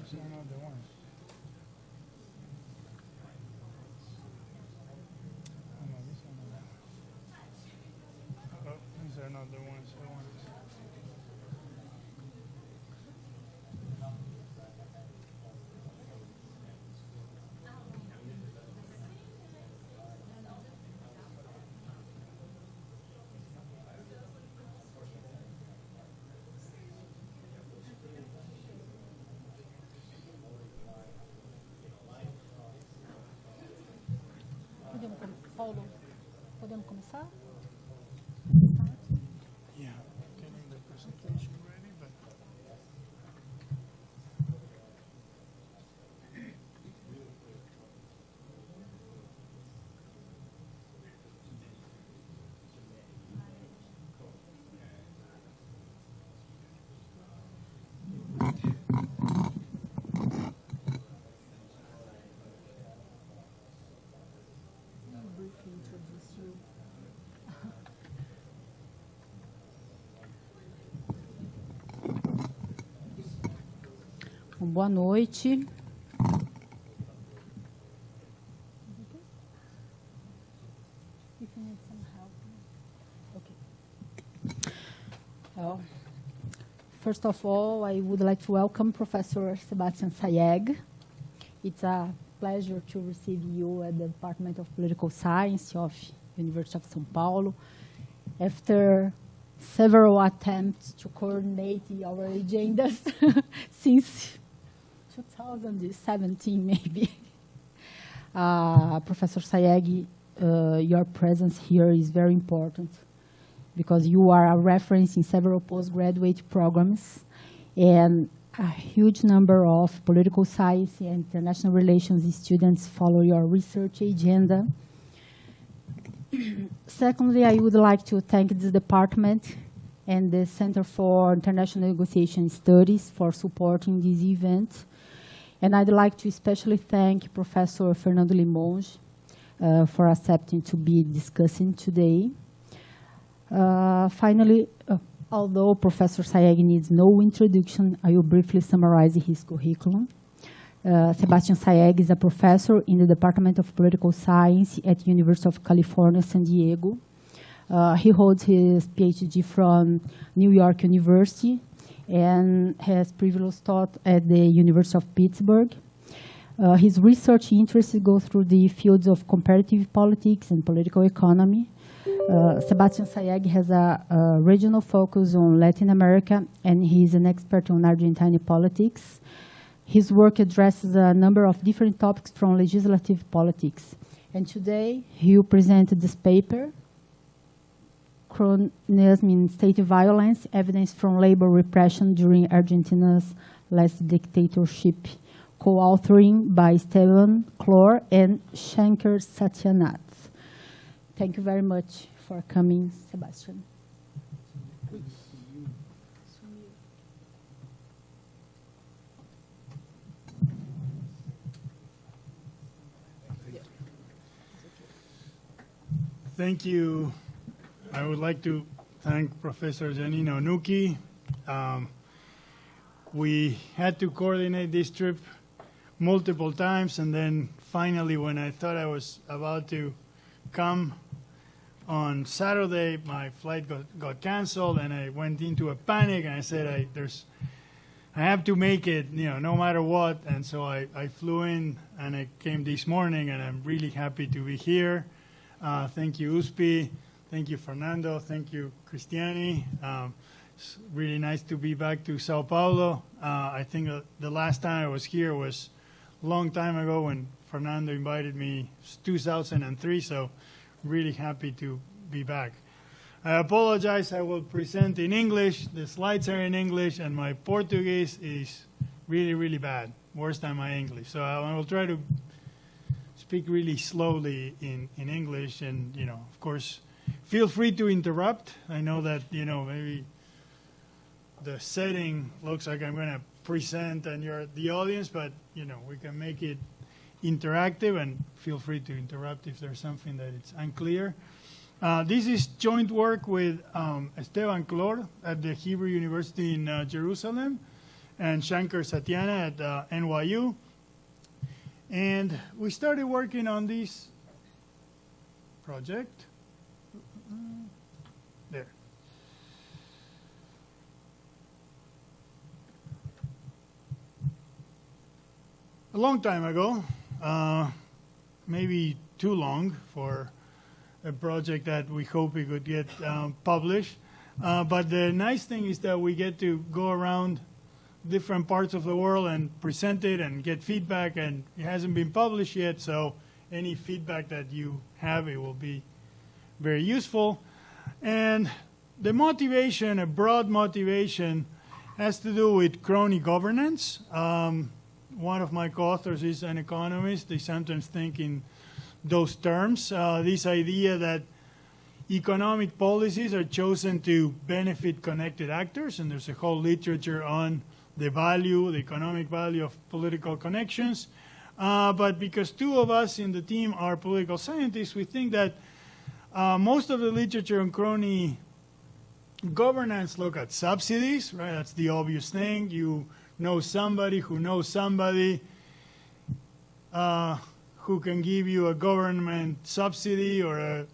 These are not the ones. Oh, no, these are not the ones. Oh, these are not the ones I wanted. Paulo, podemos começar? Yeah, getting the presentation ready, but Boa noite. Well, first of all, I would like to welcome Professor Sebastian Saiegh. It's a pleasure to receive you at the Department of Political Science of University of São Paulo. After several attempts to coordinate our agendas since 2017, maybe. Professor Saiegh, your presence here is very important because you are a reference in several postgraduate programs, and a huge number of political science and international relations students follow your research agenda. Secondly, I would like to thank this department and the Center for International Negotiation Studies for supporting this event. And I'd like to especially thank Professor Fernando Limonge for accepting to be discussing today. Finally, although Professor Saiegh needs no introduction, I will briefly summarize his curriculum. Sebastian Saiegh is a professor in the Department of Political Science at the University of California, San Diego. He holds his PhD from New York University and has previously taught at the University of Pittsburgh. His research interests go through the fields of comparative politics and political economy. Sebastian Saiegh has a regional focus on Latin America, and he is an expert on Argentine politics. His work addresses a number of different topics from legislative politics. And today, he will present this paper, Cronyism in State Violence, Evidence from Labor Repression During Argentina's Last Dictatorship, co-authoring by Esteban Clor and Shankar Satyanath. Thank you very much for coming, Sebastian. thank you. I would like to thank Professor Janino Nuki. We had to coordinate this trip multiple times, and then finally, when I thought I was about to come on Saturday, my flight got canceled, and I went into a panic, and I said, I have to make it, no matter what. And so I flew in, and I came this morning, and I'm really happy to be here. Thank you, USP. Thank you, Fernando. Thank you, Cristiani. It's really nice to be back to Sao Paulo. I think the last time I was here was a long time ago when Fernando invited me. It was 2003, so really happy to be back. I apologize. I will present in English. The slides are in English, and my Portuguese is really, really bad, worse than my English. So I will try to speak really slowly in English, and, of course, feel free to interrupt. I know that, maybe the setting looks like I'm going to present and you're the audience, but, we can make it interactive, and feel free to interrupt if there's something that it's unclear. This is joint work with Esteban Clor at the Hebrew University in Jerusalem, and Shankar Satyana at NYU. And we started working on this project. There. A long time ago, maybe too long for a project that we hope we could get published. But the nice thing is that we get to go around different parts of the world and present it and get feedback, and it hasn't been published yet, so any feedback that you have, it will be very useful. And the motivation, a broad motivation, has to do with crony governance. One of my co-authors is an economist. They sometimes think in those terms. This idea that economic policies are chosen to benefit connected actors, and there's a whole literature on the value, the economic value of political connections. But because two of us in the team are political scientists, we think that most of the literature on crony governance look at subsidies, right? That's the obvious thing. You know somebody who knows somebody who can give you a government subsidy or a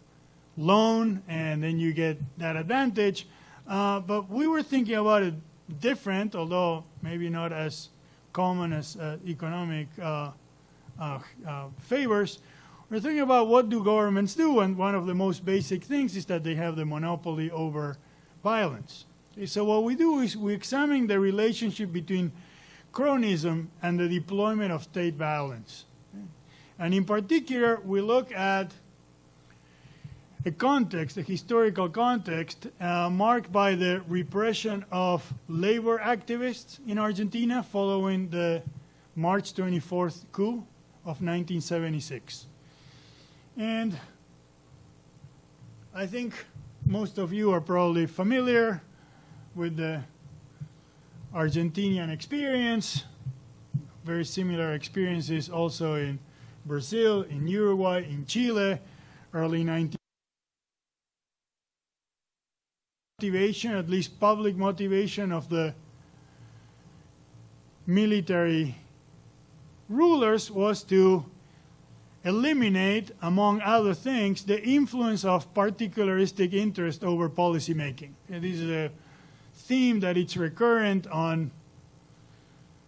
loan, and then you get that advantage. But we were thinking about it different, although maybe not as common as economic favors. We're thinking about what do governments do, and one of the most basic things is that they have the monopoly over violence. Okay, so what we do is we examine the relationship between cronyism and the deployment of state violence. Okay? And in particular, we look at a context, a historical context, marked by the repression of labor activists in Argentina following the March 24th coup of 1976. And I think most of you are probably familiar with the Argentinian experience. Very similar experiences also in Brazil, in Uruguay, in Chile, early 19 motivation, at least public motivation of the military rulers was to eliminate, among other things, the influence of particularistic interest over policymaking. And this is a theme that it's recurrent on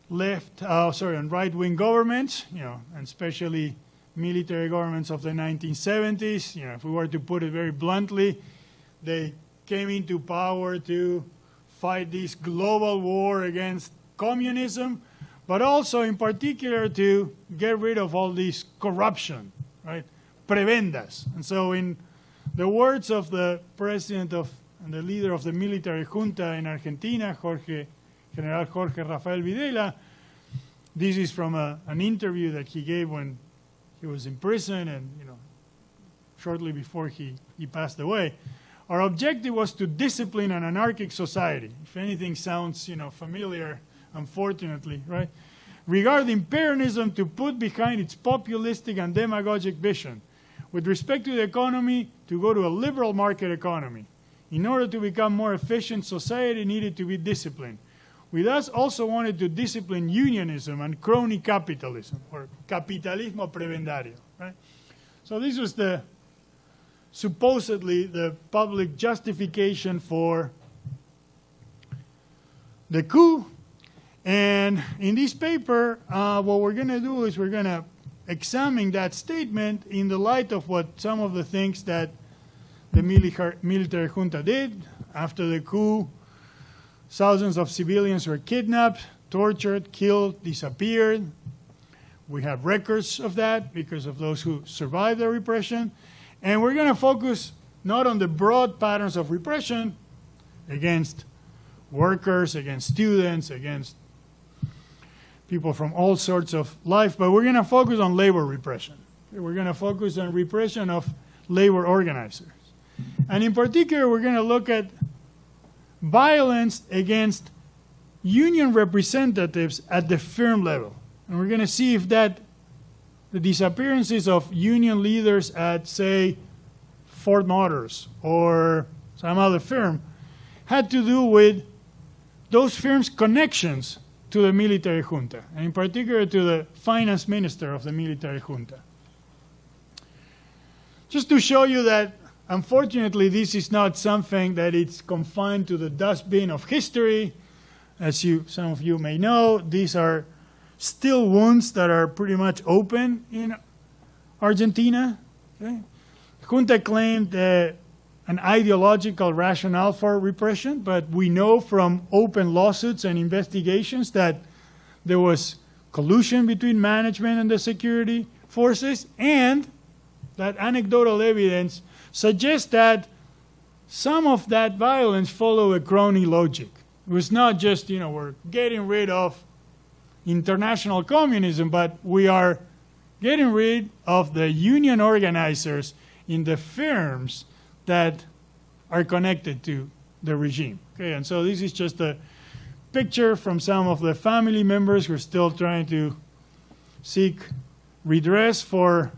on right-wing governments, and especially military governments of the 1970s. If we were to put it very bluntly, they came into power to fight this global war against communism, but also in particular to get rid of all this corruption, right? Prebendas. And so in the words of the president and the leader of the military junta in Argentina, General Jorge Rafael Videla, this is from an interview that he gave when he was in prison and shortly before he passed away. Our objective was to discipline an anarchic society. If anything sounds, familiar, unfortunately, right? Regarding Peronism to put behind its populistic and demagogic vision. With respect to the economy, to go to a liberal market economy. In order to become more efficient, society needed to be disciplined. We thus also wanted to discipline unionism and crony capitalism, or capitalismo prebendario, right? So this was supposedly the public justification for the coup. And in this paper, what we're going to do is we're going to examine that statement in the light of what some of the things that the military junta did. After the coup, thousands of civilians were kidnapped, tortured, killed, disappeared. We have records of that because of those who survived the repression. And we're going to focus not on the broad patterns of repression against workers, against students, against people from all sorts of life, but we're going to focus on labor repression. We're going to focus on repression of labor organizers. And in particular, we're going to look at violence against union representatives at the firm level. And we're going to see if the disappearances of union leaders at, say, Ford Motors or some other firm had to do with those firms' connections to the military junta, and in particular to the finance minister of the military junta. Just to show you that, unfortunately, this is not something that it's confined to the dustbin of history. As some of you may know, these are still wounds that are pretty much open in Argentina. Okay? The junta claimed an ideological rationale for repression, but we know from open lawsuits and investigations that there was collusion between management and the security forces, and that anecdotal evidence suggests that some of that violence followed a crony logic. It was not just, we're getting rid of international communism, but we are getting rid of the union organizers in the firms that are connected to the regime. Okay, and so this is just a picture from some of the family members who are still trying to seek redress for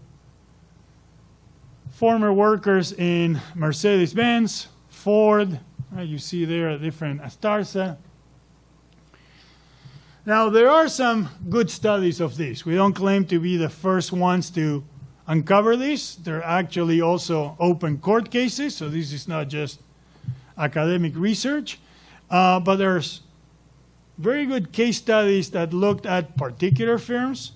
former workers in Mercedes-Benz, Ford. You see there a different Astarza. Now, there are some good studies of this. We don't claim to be the first ones to uncover this. There are actually also open court cases, so this is not just academic research. But there's very good case studies that looked at particular firms.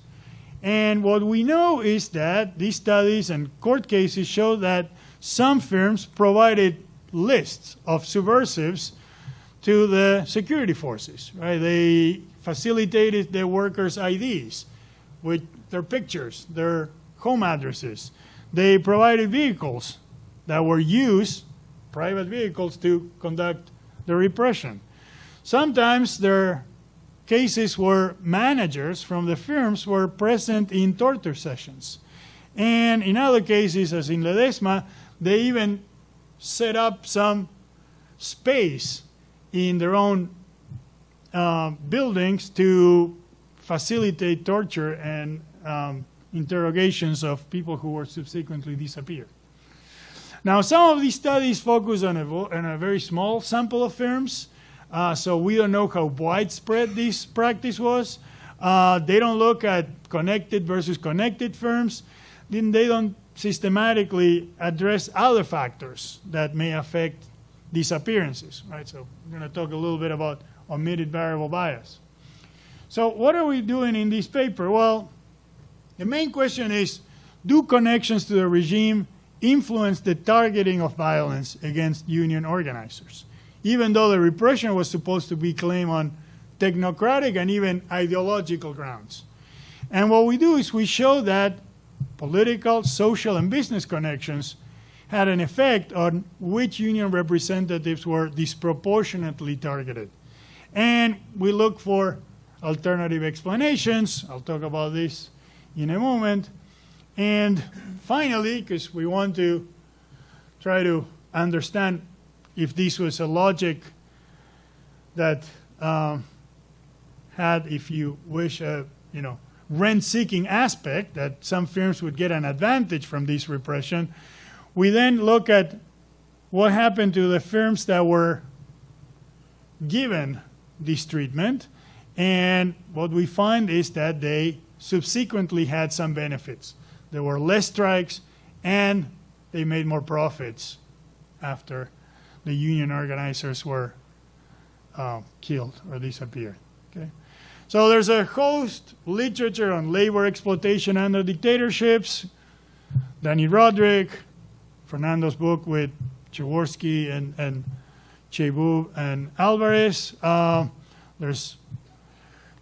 And what we know is that these studies and court cases show that some firms provided lists of subversives to the security forces. Right? They facilitated their workers' IDs with their pictures, their home addresses. They provided vehicles that were used, private vehicles, to conduct the repression. Sometimes their cases where managers from the firms were present in torture sessions. And in other cases, as in Ledesma, they even set up some space in their own buildings to facilitate torture and interrogations of people who were subsequently disappeared. Now, some of these studies focus on a very small sample of firms, so we don't know how widespread this practice was. They don't look at connected versus connected firms. Then they don't systematically address other factors that may affect disappearances. Right? So we're going to talk a little bit about omitted variable bias. So what are we doing in this paper? Well, the main question is, do connections to the regime influence the targeting of violence against union organizers? Even though the repression was supposed to be claimed on technocratic and even ideological grounds. And what we do is we show that political, social, and business connections had an effect on which union representatives were disproportionately targeted. And we look for alternative explanations. I'll talk about this in a moment. And finally, because we want to try to understand if this was a logic that had, if you wish, a rent-seeking aspect, that some firms would get an advantage from this repression, we then look at what happened to the firms that were given this treatment, and what we find is that they subsequently had some benefits. There were less strikes, and they made more profits after the union organizers were killed or disappeared. Okay? So there's a host literature on labor exploitation under dictatorships. Danny Roderick, Fernando's book with Jaworski and Chebu and Alvarez. There's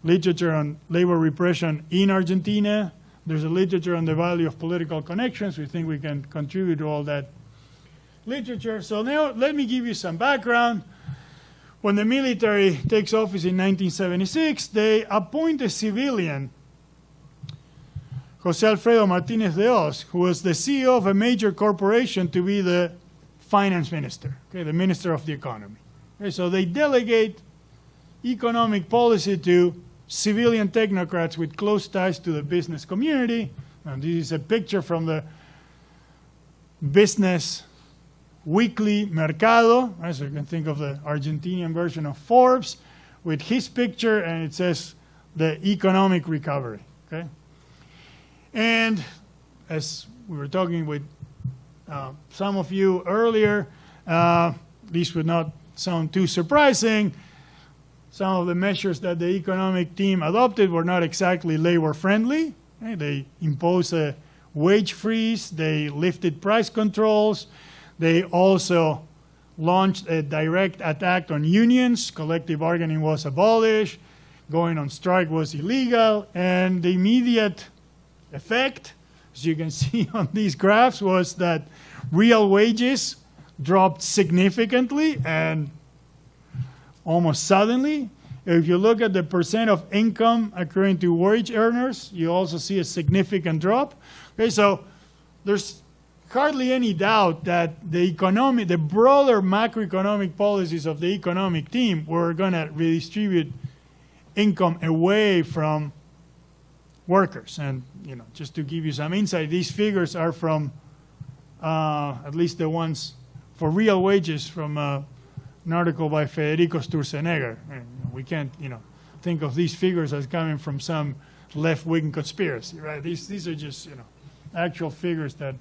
literature on labor repression in Argentina. There's a literature on the value of political connections. We think we can contribute to all that literature. So now let me give you some background. When the military takes office in 1976, they appoint a civilian, Jose Alfredo Martinez de Oz, who was the CEO of a major corporation, to be the finance minister, okay, the minister of the economy. Okay, so they delegate economic policy to civilian technocrats with close ties to the business community. And this is a picture from the business weekly Mercado, right? So you can think of the Argentinian version of Forbes, with his picture, and it says the economic recovery. Okay, and as we were talking with some of you earlier, this would not sound too surprising. Some of the measures that the economic team adopted were not exactly labor-friendly. Okay? They imposed a wage freeze. They lifted price controls. They also launched a direct attack on unions. Collective bargaining was abolished. Going on strike was illegal. And the immediate effect, as you can see on these graphs, was that real wages dropped significantly and almost suddenly. If you look at the percent of income accruing to wage earners, you also see a significant drop. Okay, so there's hardly any doubt that the broader macroeconomic policies of the economic team were going to redistribute income away from workers. And just to give you some insight, these figures are from at least the ones for real wages from an article by Federico Sturzenegger. We can't, think of these figures as coming from some left-wing conspiracy, right? These are just, actual figures that.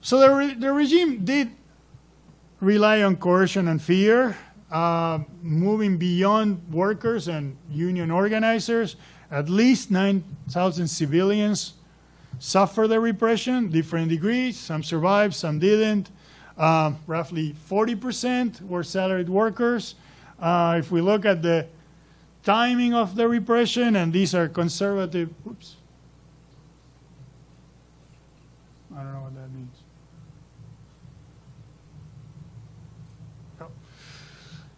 So the regime did rely on coercion and fear, moving beyond workers and union organizers. At least 9,000 civilians suffered the repression, different degrees. Some survived, some didn't. Roughly 40% were salaried workers. If we look at the timing of the repression, and these are conservative, I don't know what that means. Oh.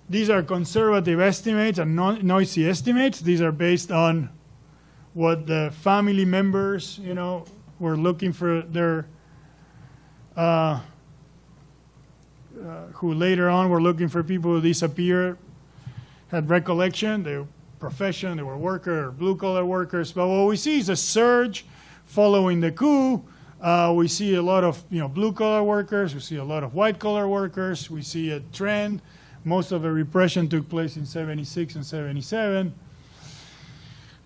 These are conservative estimates and noisy estimates. These are based on what the family members, were looking for their, who later on were looking for people who disappeared, had recollection. They were profession, they were worker, blue-collar workers. But what we see is a surge following the coup. We see a lot of blue-collar workers. We see a lot of white-collar workers. We see a trend. Most of the repression took place in 76 and 77.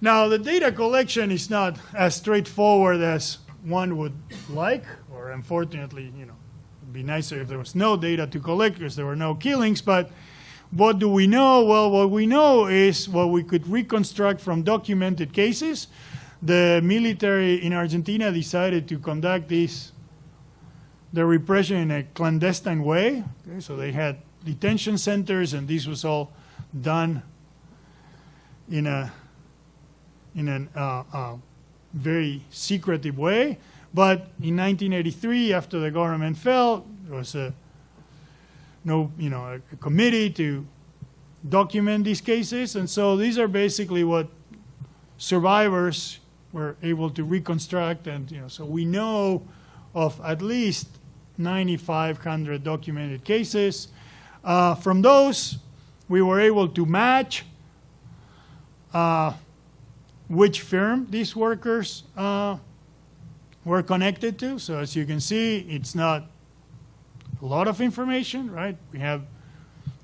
Now, the data collection is not as straightforward as one would like, or unfortunately, it'd be nicer if there was no data to collect because there were no killings. But what do we know? Well, what we know is what we could reconstruct from documented cases. The military in Argentina decided to conduct the repression in a clandestine way. Okay, so they had detention centers, and this was all done in a very secretive way. But in 1983, after the government fell, there was a committee to document these cases, and so these are basically what survivors were able to reconstruct, and so we know of at least 9,500 documented cases. From those, we were able to match which firm these workers were connected to. So as you can see, it's not a lot of information, right? We have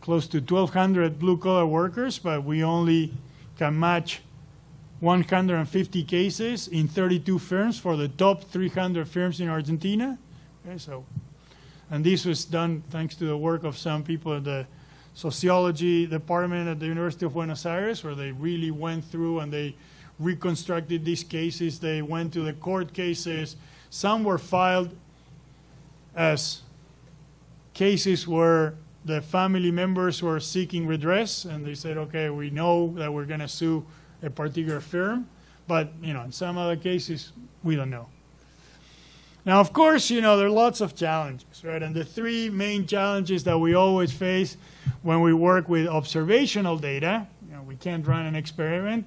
close to 1,200 blue-collar workers, but we only can match 150 cases in 32 firms for the top 300 firms in Argentina. Okay, and this was done thanks to the work of some people at the sociology department at the University of Buenos Aires, where they really went through and they reconstructed these cases. They went to the court cases. Some were filed as cases where the family members were seeking redress, and they said, okay, we know that we're going to sue a particular firm, but in some other cases, we don't know. Now, of course, there are lots of challenges, right? And the three main challenges that we always face when we work with observational data, we can't run an experiment,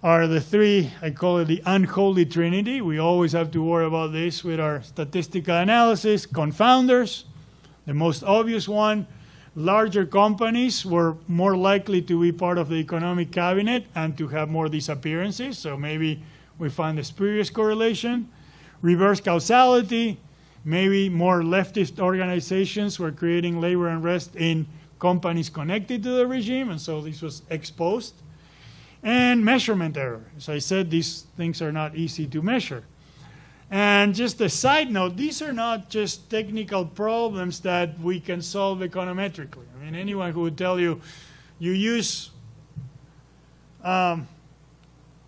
are the three, I call it the unholy trinity. We always have to worry about this with our statistical analysis. Confounders, the most obvious one. Larger companies were more likely to be part of the economic cabinet and to have more disappearances, so maybe we find a spurious correlation. Reverse causality, maybe more leftist organizations were creating labor unrest in companies connected to the regime, and so this was exposed. And measurement error. As I said, these things are not easy to measure. And just a side note, these are not just technical problems that we can solve econometrically. I mean, anyone who would tell you, you use an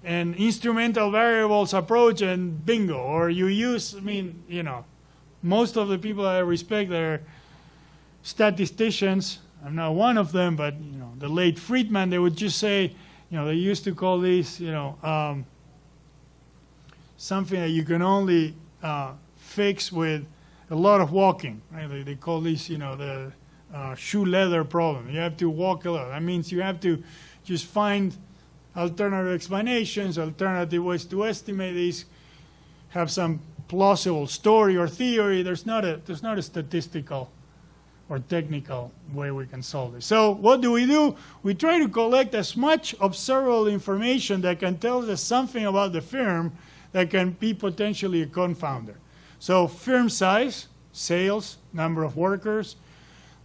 instrumental variables approach and bingo, or you use, I mean, you know, most of the people that I respect that are statisticians, I'm not one of them, but, you know, the late Friedman, they would just say, you know, they used to call this, you know, something that you can only fix with a lot of walking. Right? They call this, you know, the shoe leather problem. You have to walk a lot. That means you have to just find alternative explanations, alternative ways to estimate these, have some plausible story or theory. There's not a statistical or technical way we can solve this. So what do? We try to collect as much observable information that can tell us something about the firm that can be potentially a confounder. So firm size, sales, number of workers,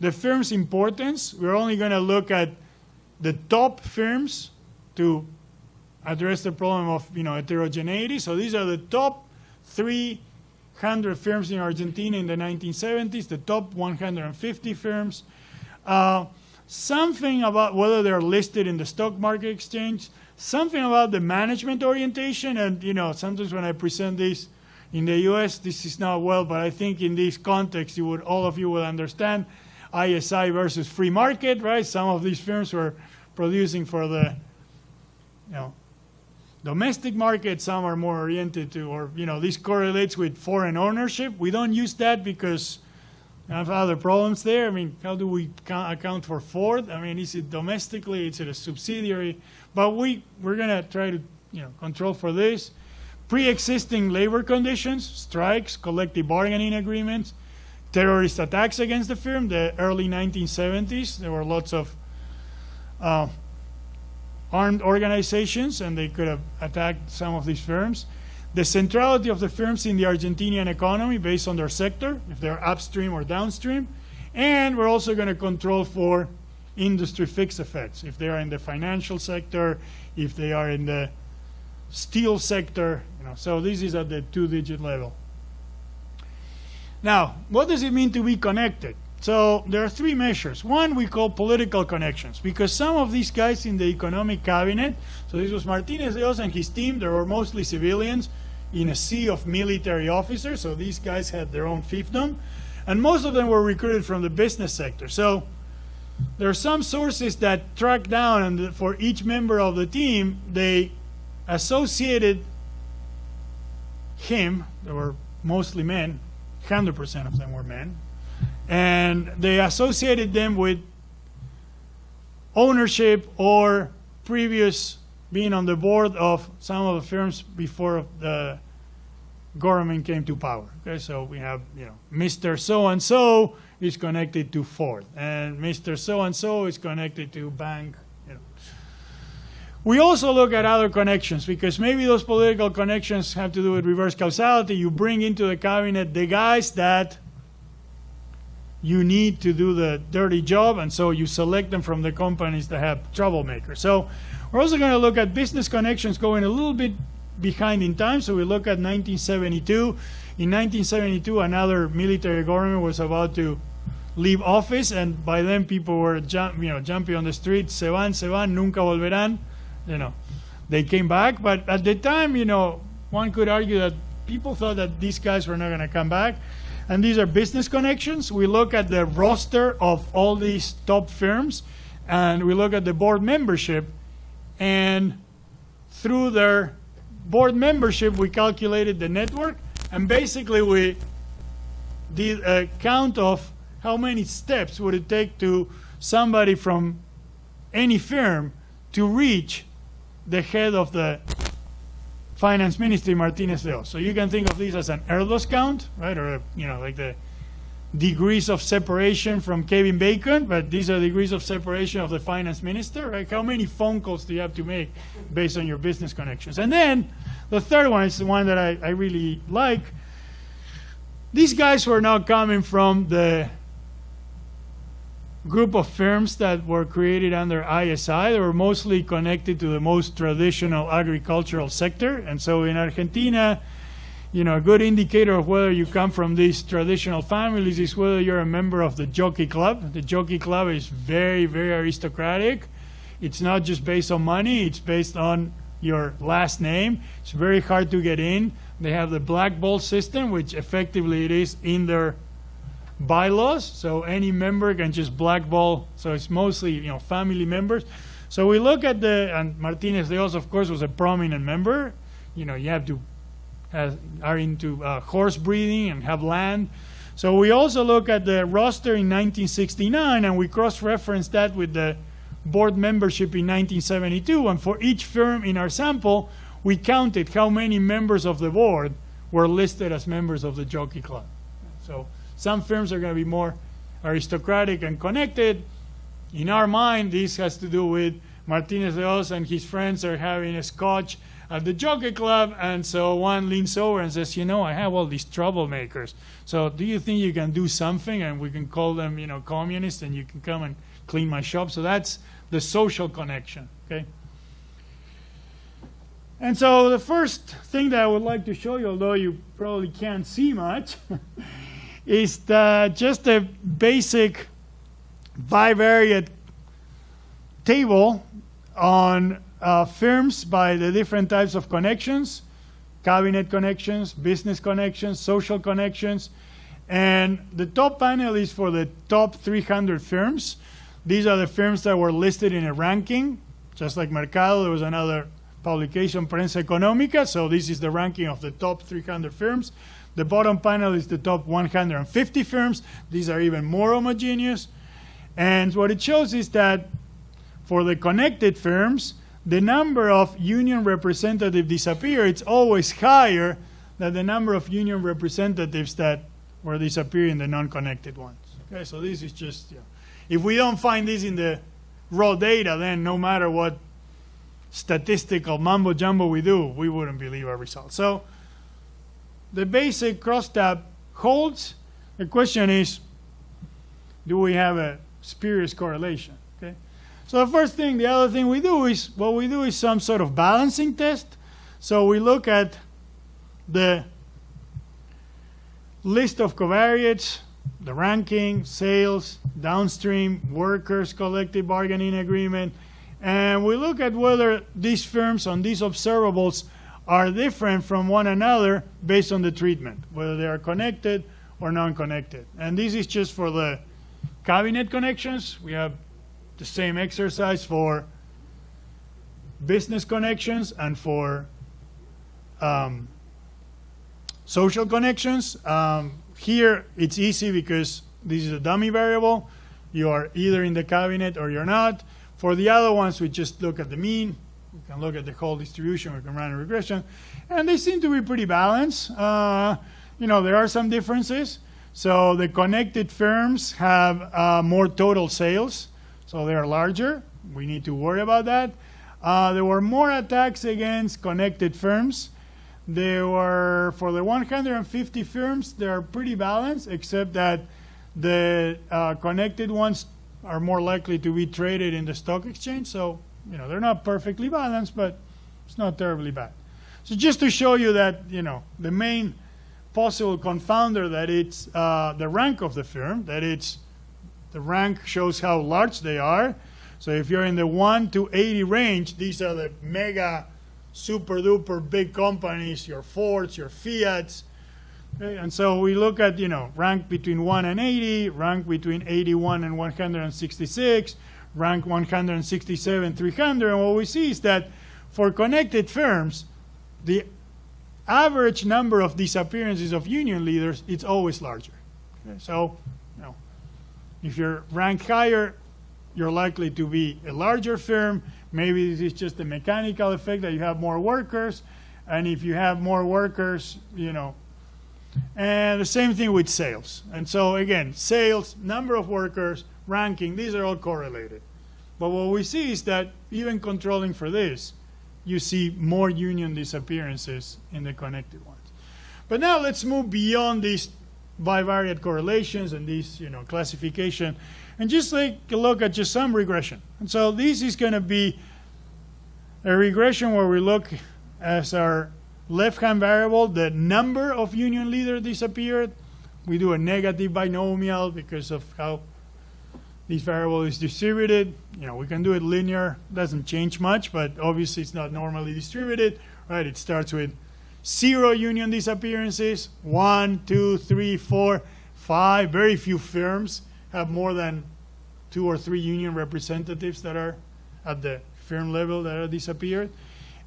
the firm's importance. We're only going to look at the top firms to address the problem of, you know, heterogeneity. So these are the top 300 firms in Argentina in the 1970s, the top 150 firms. Something about whether they're listed in the stock market exchange, something about the management orientation. And, you know, sometimes when I present this in the U.S., this is not well, but I think in this context, all of you will understand ISI versus free market, right? Some of these firms were producing for the, you know, domestic market. Some are more oriented to, or, you know, this correlates with foreign ownership. We don't use that because we have other problems there. I mean, how do we account for Ford? I mean, is it domestically? Is it a subsidiary? But we're going to try to, you know, control for this. Pre-existing labor conditions, strikes, collective bargaining agreements, terrorist attacks against the firm. The early 1970s, there were lots of armed organizations, and they could have attacked some of these firms. The centrality of the firms in the Argentinian economy based on their sector, if they're upstream or downstream. And we're also going to control for industry fixed effects, if they are in the financial sector, if they are in the steel sector. You know, so this is at the 2-digit level. Now, what does it mean to be connected? So there are 3 measures. One we call political connections, because some of these guys in the economic cabinet, so this was Martinez de Oz and his team, they were mostly civilians in a sea of military officers, so these guys had their own fiefdom, and most of them were recruited from the business sector. So there are some sources that track down, and for each member of the team, they associated him, they were mostly men, 100% of them were men, and they associated them with ownership or previous being on the board of some of the firms before the government came to power. Okay, so we have, you know, Mr. So-and-so is connected to Ford, and Mr. So-and-so is connected to bank. You know. We also look at other connections, because maybe those political connections have to do with reverse causality. You bring into the cabinet the guys that you need to do the dirty job, and so you select them from the companies that have troublemakers. So we're also going to look at business connections going a little bit behind in time. So we look at 1972. In 1972, another military government was about to leave office, and by then people were jumping on the streets, se van, nunca volverán. You know, they came back, but at the time, you know, one could argue that people thought that these guys were not going to come back. And these are business connections. We look at the roster of all these top firms, and we look at the board membership, and through their board membership, we calculated the network, and basically we did a count of how many steps would it take to somebody from any firm to reach the head of the finance ministry, Martinez de Oz. So you can think of this as an Erdos count, right? Or, you know, like the degrees of separation from Kevin Bacon, but these are degrees of separation of the finance minister, right? How many phone calls do you have to make based on your business connections? And then the third one is the one that I really like. These guys were now coming from the group of firms that were created under ISI. They were mostly connected to the most traditional agricultural sector. And so in Argentina, a good indicator of whether you come from these traditional families is whether you're a member of the Jockey Club. The Jockey Club is very, very aristocratic. It's not just based on money, it's based on your last name. It's very hard to get in. They have the black ball system, which effectively it is in their bylaws. So any member can just blackball. So it's mostly, family members. So we look at and Martinez de Oz, of course, was a prominent member. You have to, are into horse breeding and have land. So we also look at the roster in 1969, and we cross-reference that with the board membership in 1972. And for each firm in our sample, we counted how many members of the board were listed as members of the Jockey Club. So some firms are going to be more aristocratic and connected. In our mind, this has to do with Martinez de Oz and his friends are having a scotch at the Jockey Club, and so one leans over and says, I have all these troublemakers. So do you think you can do something, and we can call them, communists, and you can come and clean my shop? So that's the social connection, okay? And so the first thing that I would like to show you, although you probably can't see much, is just a basic bivariate table on firms by the different types of connections, cabinet connections, business connections, social connections. And the top panel is for the top 300 firms. These are the firms that were listed in a ranking. Just like Mercado, there was another publication, Prensa Económica. So this is the ranking of the top 300 firms. The bottom panel is the top 150 firms. These are even more homogeneous. And what it shows is that for the connected firms, the number of union representatives disappear. It's always higher than the number of union representatives that were disappearing in the non-connected ones. Okay, so this is just, if we don't find this in the raw data, then no matter what statistical mumbo jumbo we do, we wouldn't believe our results. So the basic crosstab holds. The question is, do we have a spurious correlation? Okay. So the first thing, the other thing we do is, some sort of balancing test. So we look at the list of covariates, the ranking, sales, downstream, workers, collective bargaining agreement, and we look at whether these firms on these observables are different from one another based on the treatment, whether they are connected or non-connected. And this is just for the cabinet connections. We have the same exercise for business connections and for social connections. Here it's easy because this is a dummy variable. You are either in the cabinet or you're not. For the other ones, we just look at the mean. We can look at the whole distribution. We can run a regression. And they seem to be pretty balanced. There are some differences. So the connected firms have more total sales. So they are larger. We need to worry about that. There were more attacks against connected firms. There were, for the 150 firms, they are pretty balanced, except that the connected ones are more likely to be traded in the stock exchange. So, they're not perfectly balanced, but it's not terribly bad. So just to show you that, the main possible confounder, that it's the rank of the firm, that it's the rank shows how large they are. So if you're in the 1 to 80 range, these are the mega, super duper big companies, your Fords, your Fiats. Okay? And so we look at, rank between 1 and 80, rank between 81 and 166, rank 167, 300. And what we see is that for connected firms, the average number of disappearances of union leaders, it's always larger. Okay? So, if you're ranked higher, you're likely to be a larger firm. Maybe this is just a mechanical effect that you have more workers. And if you have more workers, and the same thing with sales. And so again, sales, number of workers, ranking, these are all correlated. But what we see is that even controlling for this, you see more union disappearances in the connected ones. But now let's move beyond these bivariate correlations and these, classification, and just take a look at just some regression. And so this is going to be a regression where we look as our left-hand variable, the number of union leaders disappeared. We do a negative binomial because of how this variable is distributed. We can do it linear. Doesn't change much, but obviously it's not normally distributed, right? It starts with 0 union disappearances, 1, 2, 3, 4, 5. Very few firms have more than 2 or 3 union representatives that are at the firm level that are disappeared.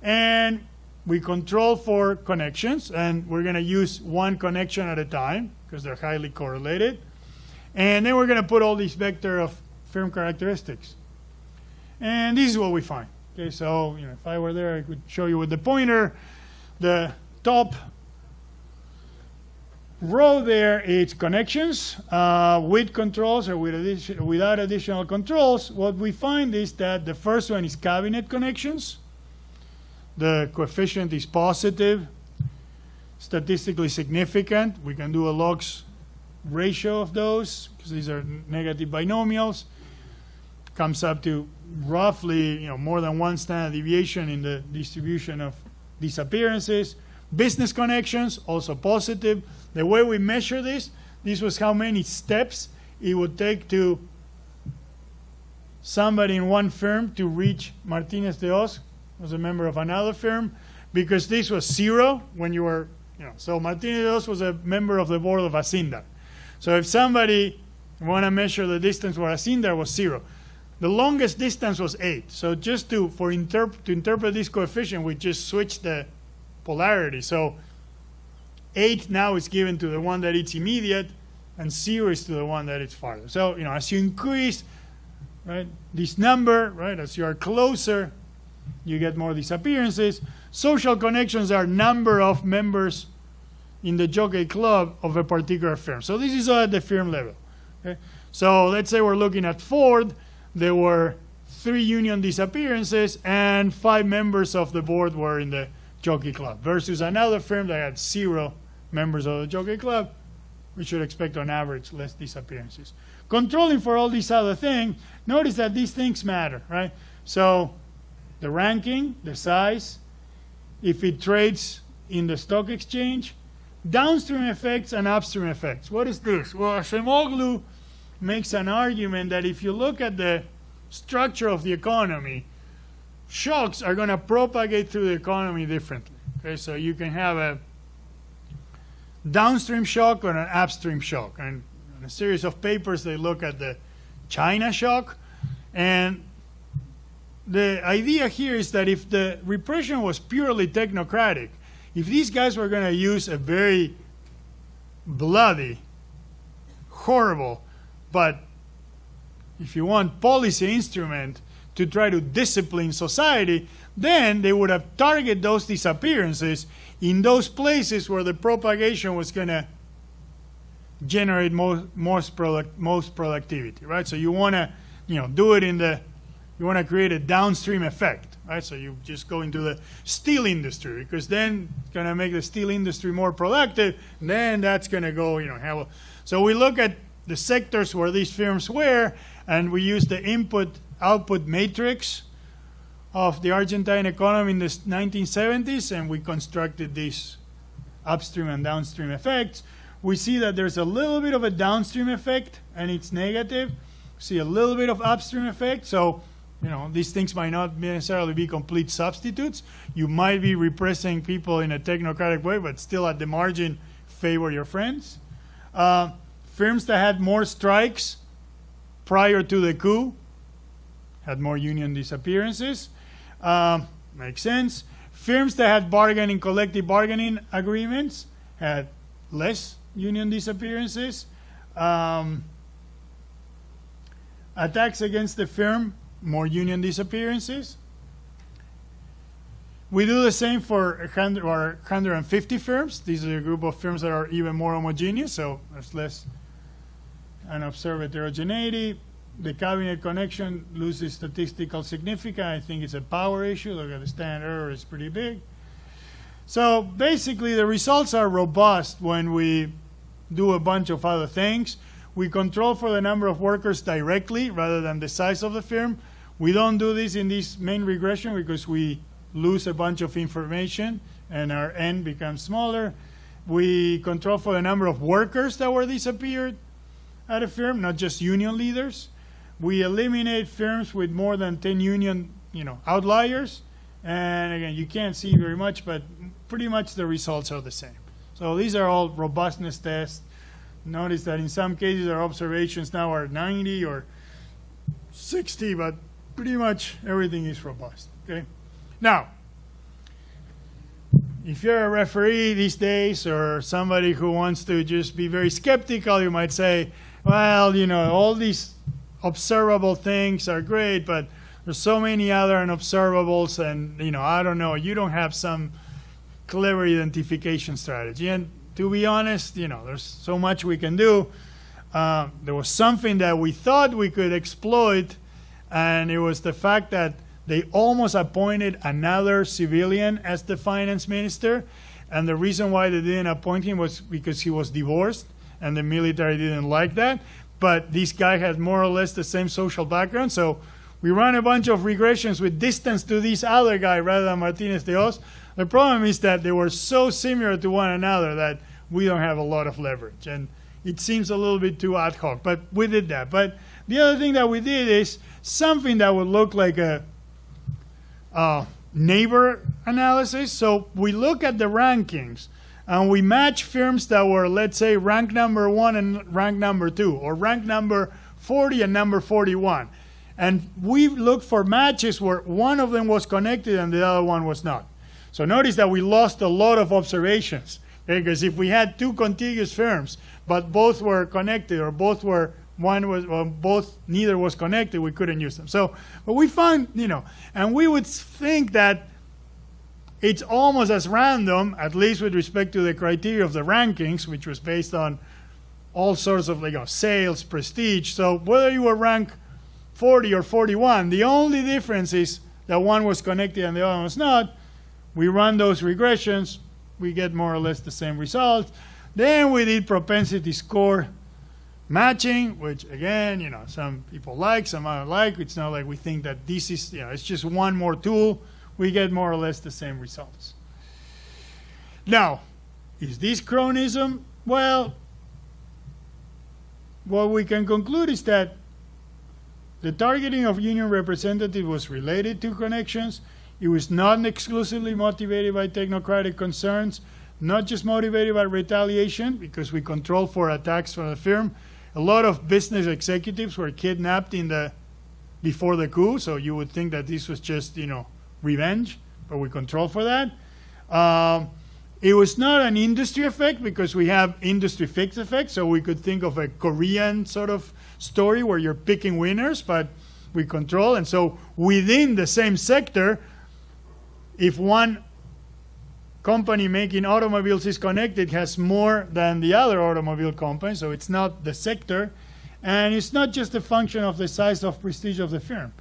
And we control for connections, and we're going to use one connection at a time because they're highly correlated. And then we're going to put all these vector of firm characteristics. And this is what we find. Okay, so if I were there, I could show you with the pointer. The top row there is connections with controls or without additional controls. What we find is that the first one is cabinet connections. The coefficient is positive, statistically significant. We can do a logs ratio of those because these are negative binomials. Comes up to roughly more than 1 standard deviation in the distribution of disappearances. Business connections, also positive. The way we measure this was how many steps it would take to somebody in one firm to reach Martinez de Oz as a member of another firm, because this was 0 when you were, so Martinez de Oz was a member of the board of Hacienda. So if somebody want to measure the distance where Hacienda was 0, the longest distance was 8. So just to interpret this coefficient, we just switch the polarity. So 8 now is given to the one that it's immediate, and 0 is to the one that it's farther. So as you increase, right, this number, right, as you are closer, you get more disappearances. Social connections are number of members in the jockey club of a particular firm. So this is all at the firm level. Okay? So let's say we're looking at Ford. There were 3 union disappearances and 5 members of the board were in the jockey club versus another firm that had 0 members of the jockey club. We should expect on average less disappearances. Controlling for all these other things, notice that these things matter, right? So the ranking, the size, if it trades in the stock exchange, downstream effects and upstream effects. What is this? Well, Acemoglu makes an argument that if you look at the structure of the economy, shocks are going to propagate through the economy differently. Okay, so you can have a downstream shock or an upstream shock. And in a series of papers, they look at the China shock. And the idea here is that if the repression was purely technocratic, if these guys were going to use a very bloody, horrible, but if you want policy instrument to try to discipline society, then they would have targeted those disappearances in those places where the propagation was going to generate most productivity, right? So you want to, do it you want to create a downstream effect, right? So you just go into the steel industry because then it's going to make the steel industry more productive. And then that's going to go, so we look at the sectors where these firms were, and we use the input-output matrix of the Argentine economy in the 1970s, and we constructed these upstream and downstream effects. We see that there's a little bit of a downstream effect, and it's negative. See a little bit of upstream effect. So, these things might not necessarily be complete substitutes. You might be repressing people in a technocratic way, but still at the margin favor your friends. Firms that had more strikes prior to the coup had more union disappearances. Makes sense. Firms that had collective bargaining agreements had less union disappearances. Attacks against the firm, more union disappearances. We do the same for 100 or 150 firms. These are a group of firms that are even more homogeneous, so there's less unobserved heterogeneity. The cabinet connection loses statistical significance. I think it's a power issue. Look at the standard error, it's pretty big. So basically, the results are robust when we do a bunch of other things. We control for the number of workers directly rather than the size of the firm. We don't do this in this main regression because we lose a bunch of information and our N becomes smaller. We control for the number of workers that were disappeared at a firm, not just union leaders. We eliminate firms with more than 10 union, outliers. And again, you can't see very much, but pretty much the results are the same. So these are all robustness tests. Notice that in some cases our observations now are 90 or 60, but pretty much everything is robust. Okay. Now, if you're a referee these days or somebody who wants to just be very skeptical, you might say, well, all these observable things are great, but there's so many other unobservables, and, I don't know, you don't have some clever identification strategy. And to be honest, there's so much we can do. There was something that we thought we could exploit, and it was the fact that they almost appointed another civilian as the finance minister, and the reason why they didn't appoint him was because he was divorced, and the military didn't like that. But this guy had more or less the same social background, so we ran a bunch of regressions with distance to this other guy rather than Martinez de Oz. The problem is that they were so similar to one another that we don't have a lot of leverage, and it seems a little bit too ad hoc, but we did that. But the other thing that we did is something that would look like a neighbor analysis. So we look at the rankings, and we match firms that were, let's say, rank number 1 and rank number 2, or rank number 40 and number 41. And we look for matches where one of them was connected and the other one was not. So notice that we lost a lot of observations, because if we had two contiguous firms, but both were connected, or neither was connected, we couldn't use them. So, but we found, and we would think that it's almost as random, at least with respect to the criteria of the rankings, which was based on all sorts of sales, prestige. So whether you were ranked 40 or 41, the only difference is that one was connected and the other one was not. We run those regressions, we get more or less the same results. Then we did propensity score matching, which again, some people like, some I don't like. It's not like we think that this is, it's just one more tool. We get more or less the same results. Now, is this cronyism? Well, what we can conclude is that the targeting of union representatives was related to connections. It was not exclusively motivated by technocratic concerns, not just motivated by retaliation, because we control for attacks from the firm. A lot of business executives were kidnapped before the coup, so you would think that this was just, revenge, but we control for that. It was not an industry effect because we have industry fixed effect, so we could think of a Korean sort of story where you're picking winners, but we control. And so within the same sector, if one company making automobiles is connected, has more than the other automobile company, so it's not the sector, and it's not just a function of the size of prestige of the firm.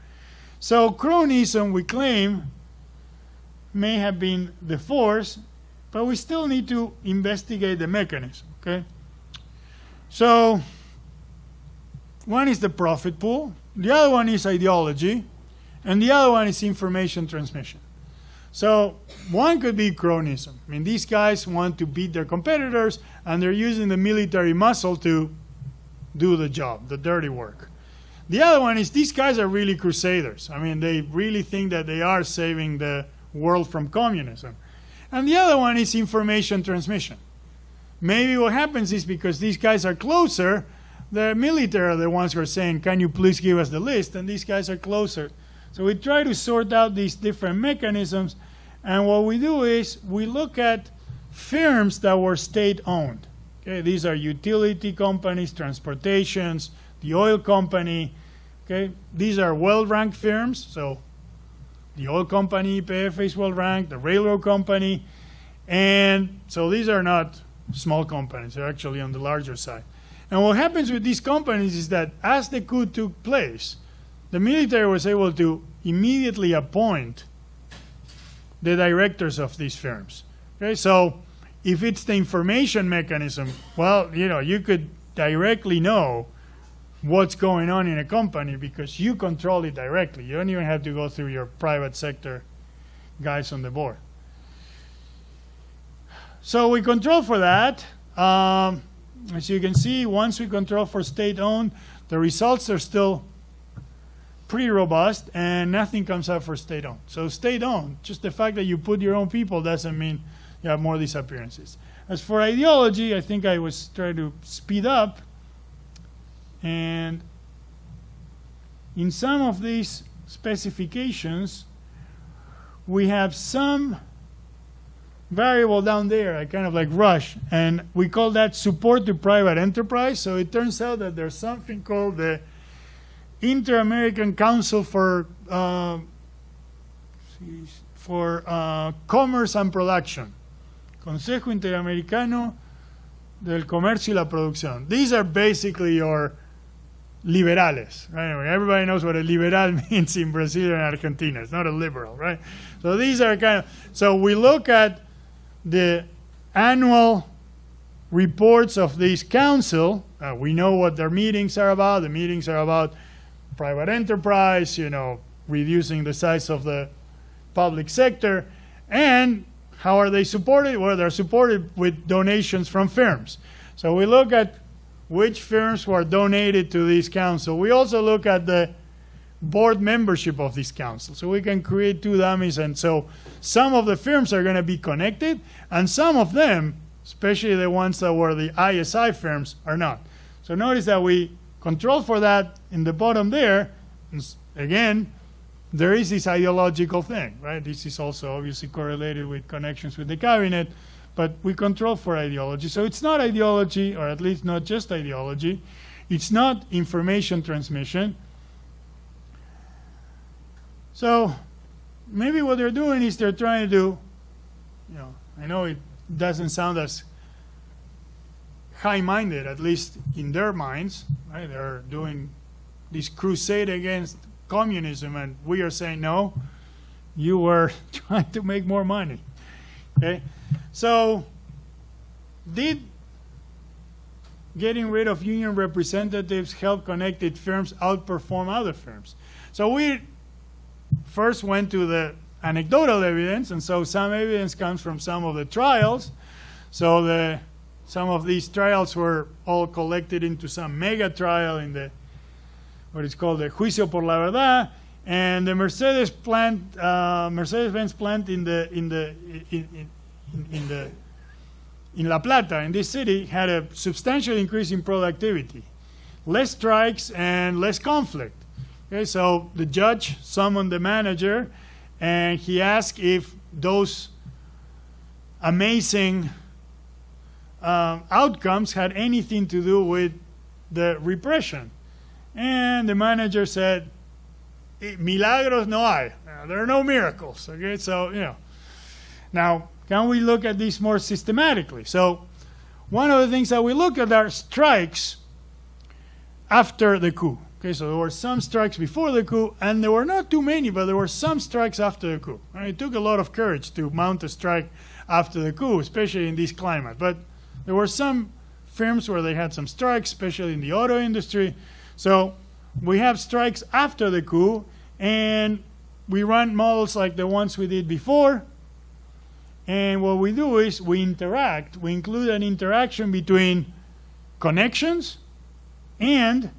So cronyism, we claim, may have been the force, but we still need to investigate the mechanism, okay? So one is the profit pool, the other one is ideology, and the other one is information transmission. So one could be cronyism. I mean, these guys want to beat their competitors, and they're using the military muscle to do the job, the dirty work. The other one is these guys are really crusaders. I mean, they really think that they are saving the world from communism. And the other one is information transmission. Maybe what happens is because these guys are closer, the military are the ones who are saying, can you please give us the list? And these guys are closer. So we try to sort out these different mechanisms. And what we do is we look at firms that were state-owned. Okay, these are utility companies, transportations, the oil company. Okay, these are well-ranked firms. So the oil company, YPF, is well-ranked, the railroad company. And so these are not small companies. They're actually on the larger side. And what happens with these companies is that as the coup took place, the military was able to immediately appoint the directors of these firms. Okay, so if it's the information mechanism, well, you could directly know what's going on in a company because you control it directly. You don't even have to go through your private sector guys on the board. So we control for that. As you can see, once we control for state-owned, the results are still pretty robust, and nothing comes up for state-owned. So state-owned, just the fact that you put your own people doesn't mean you have more disappearances. As for ideology, I think I was trying to speed up. And in some of these specifications, we have some variable down there, I kind of like rush, and we call that support to private enterprise. So it turns out that there's something called the Inter-American Council for Commerce and Production, Consejo Interamericano del Comercio y la Producción. These are basically your liberales, right? Everybody knows what a liberal means in Brazil and Argentina. It's not a liberal, right? So these are kind of, so we look at the annual reports of this council. We know what their meetings are about. The meetings are about private enterprise, reducing the size of the public sector. And how are they supported? Well, they're supported with donations from firms. So we look at which firms were donated to this council. We also look at the board membership of this council. So we can create two dummies. And so some of the firms are going to be connected, and some of them, especially the ones that were the ISI firms, are not. So notice that we control for that in the bottom there. Again, there is this ideological thing, right? This is also obviously correlated with connections with the cabinet, but we control for ideology. So it's not ideology, or at least not just ideology. It's not information transmission. So maybe what they're doing is they're trying to do, I know it doesn't sound as high-minded, at least in their minds, right? They're doing this crusade against communism, and we are saying, no, you were trying to make more money, okay? So did getting rid of union representatives help connected firms outperform other firms? So we first went to the anecdotal evidence, and so some evidence comes from some of the trials. So some of these trials were all collected into some mega trial in the what is called the Juicio por la Verdad, and the Mercedes-Benz plant in La Plata, in this city, had a substantial increase in productivity, less strikes and less conflict. Okay, so the judge summoned the manager, and he asked if those amazing outcomes had anything to do with the repression. And the manager said, milagros no hay. There are no miracles. Okay, so, Now, can we look at this more systematically? So one of the things that we look at are strikes after the coup. Okay, so there were some strikes before the coup, and there were not too many, but there were some strikes after the coup. And it took a lot of courage to mount a strike after the coup, especially in this climate. But there were some firms where they had some strikes, especially in the auto industry. So we have strikes after the coup, and we run models like the ones we did before. And what we do is we interact. We include an interaction between connections and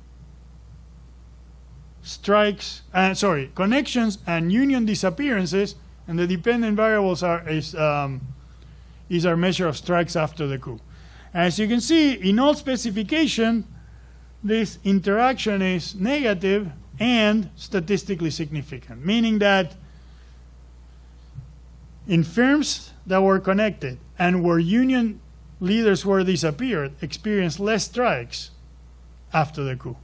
connections and union disappearances, and the dependent variables is our measure of strikes after the coup. As you can see, in all specification, this interaction is negative and statistically significant, meaning that in firms that were connected and where union leaders were disappeared, experienced less strikes after the coup.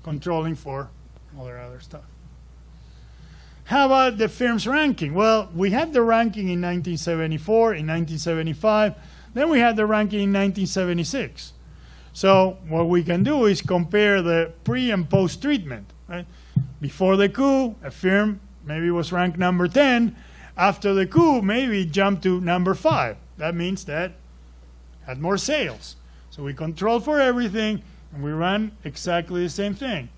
Controlling for all their other stuff. How about the firm's ranking? Well, we had the ranking in 1974, in 1975, then we had the ranking in 1976. So what we can do is compare the pre and post treatment. Right? Before the coup, a firm maybe was ranked number 10. After the coup, maybe it jumped to number 5. That means that had more sales. So So we control for everything, and we run exactly the same thing.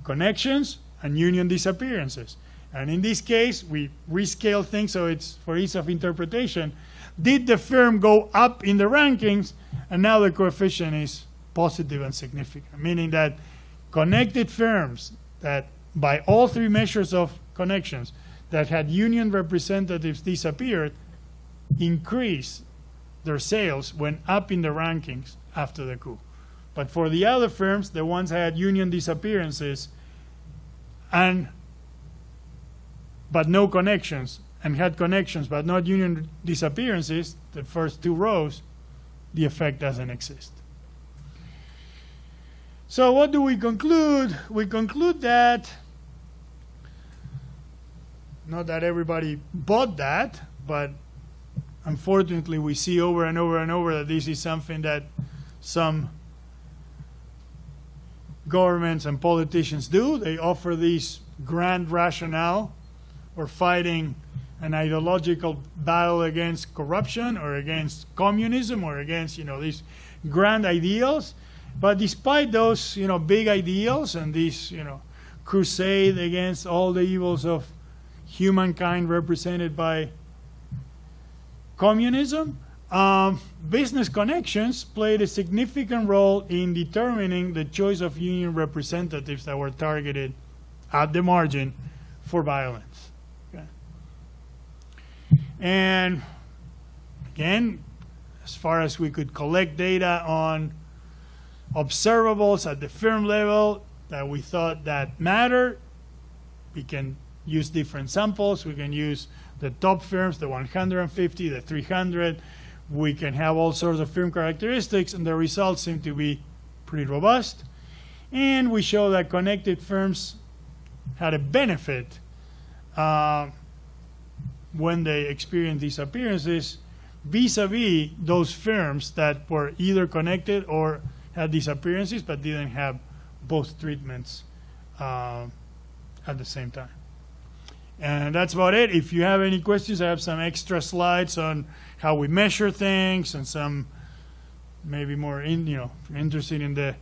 Connections and union disappearances. And in this case, we rescale things so it's for ease of interpretation. Did the firm go up in the rankings? And now the coefficient is positive and significant, meaning that connected firms that by all three measures of connections that had union representatives disappeared increased their sales, went up in the rankings after the coup. But for the other firms, the ones that had union disappearances but no connections, and had connections but not union disappearances, the first two rows, the effect doesn't exist. So what do we conclude? We conclude that, not that everybody bought that, but unfortunately we see over and over and over that this is something that some governments and politicians do. They offer this grand rationale or fighting an ideological battle against corruption or against communism or against, these grand ideals. But despite those, big ideals and this, crusade against all the evils of humankind represented by communism, business connections played a significant role in determining the choice of union representatives that were targeted at the margin for violence. Okay. And again, as far as we could collect data on observables at the firm level that we thought that mattered, we can use different samples. We can use the top firms, the 150, the 300. We can have all sorts of firm characteristics, and the results seem to be pretty robust. And we show that connected firms had a benefit when they experienced these appearances vis-a-vis those firms that were either connected or had these appearances but didn't have both treatments at the same time. And that's about it. If you have any questions, I have some extra slides on how we measure things and some maybe more interested in the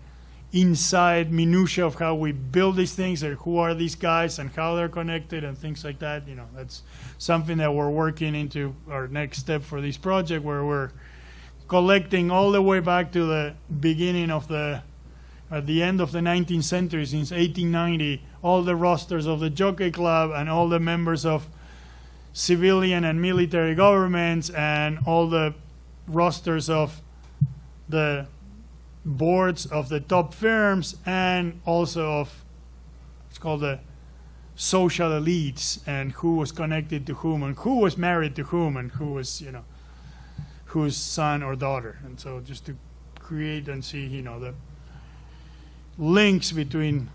inside minutia of how we build these things or who are these guys and how they're connected and things like that. That's something that we're working into our next step for this project, where we're collecting all the way back to the beginning of at the end of the 19th century, since 1890, all the rosters of the Jockey Club and all the members of civilian and military governments and all the rosters of the boards of the top firms and also of what's called the social elites, and who was connected to whom and who was married to whom and who was, whose son or daughter. And so just to create and see, the links between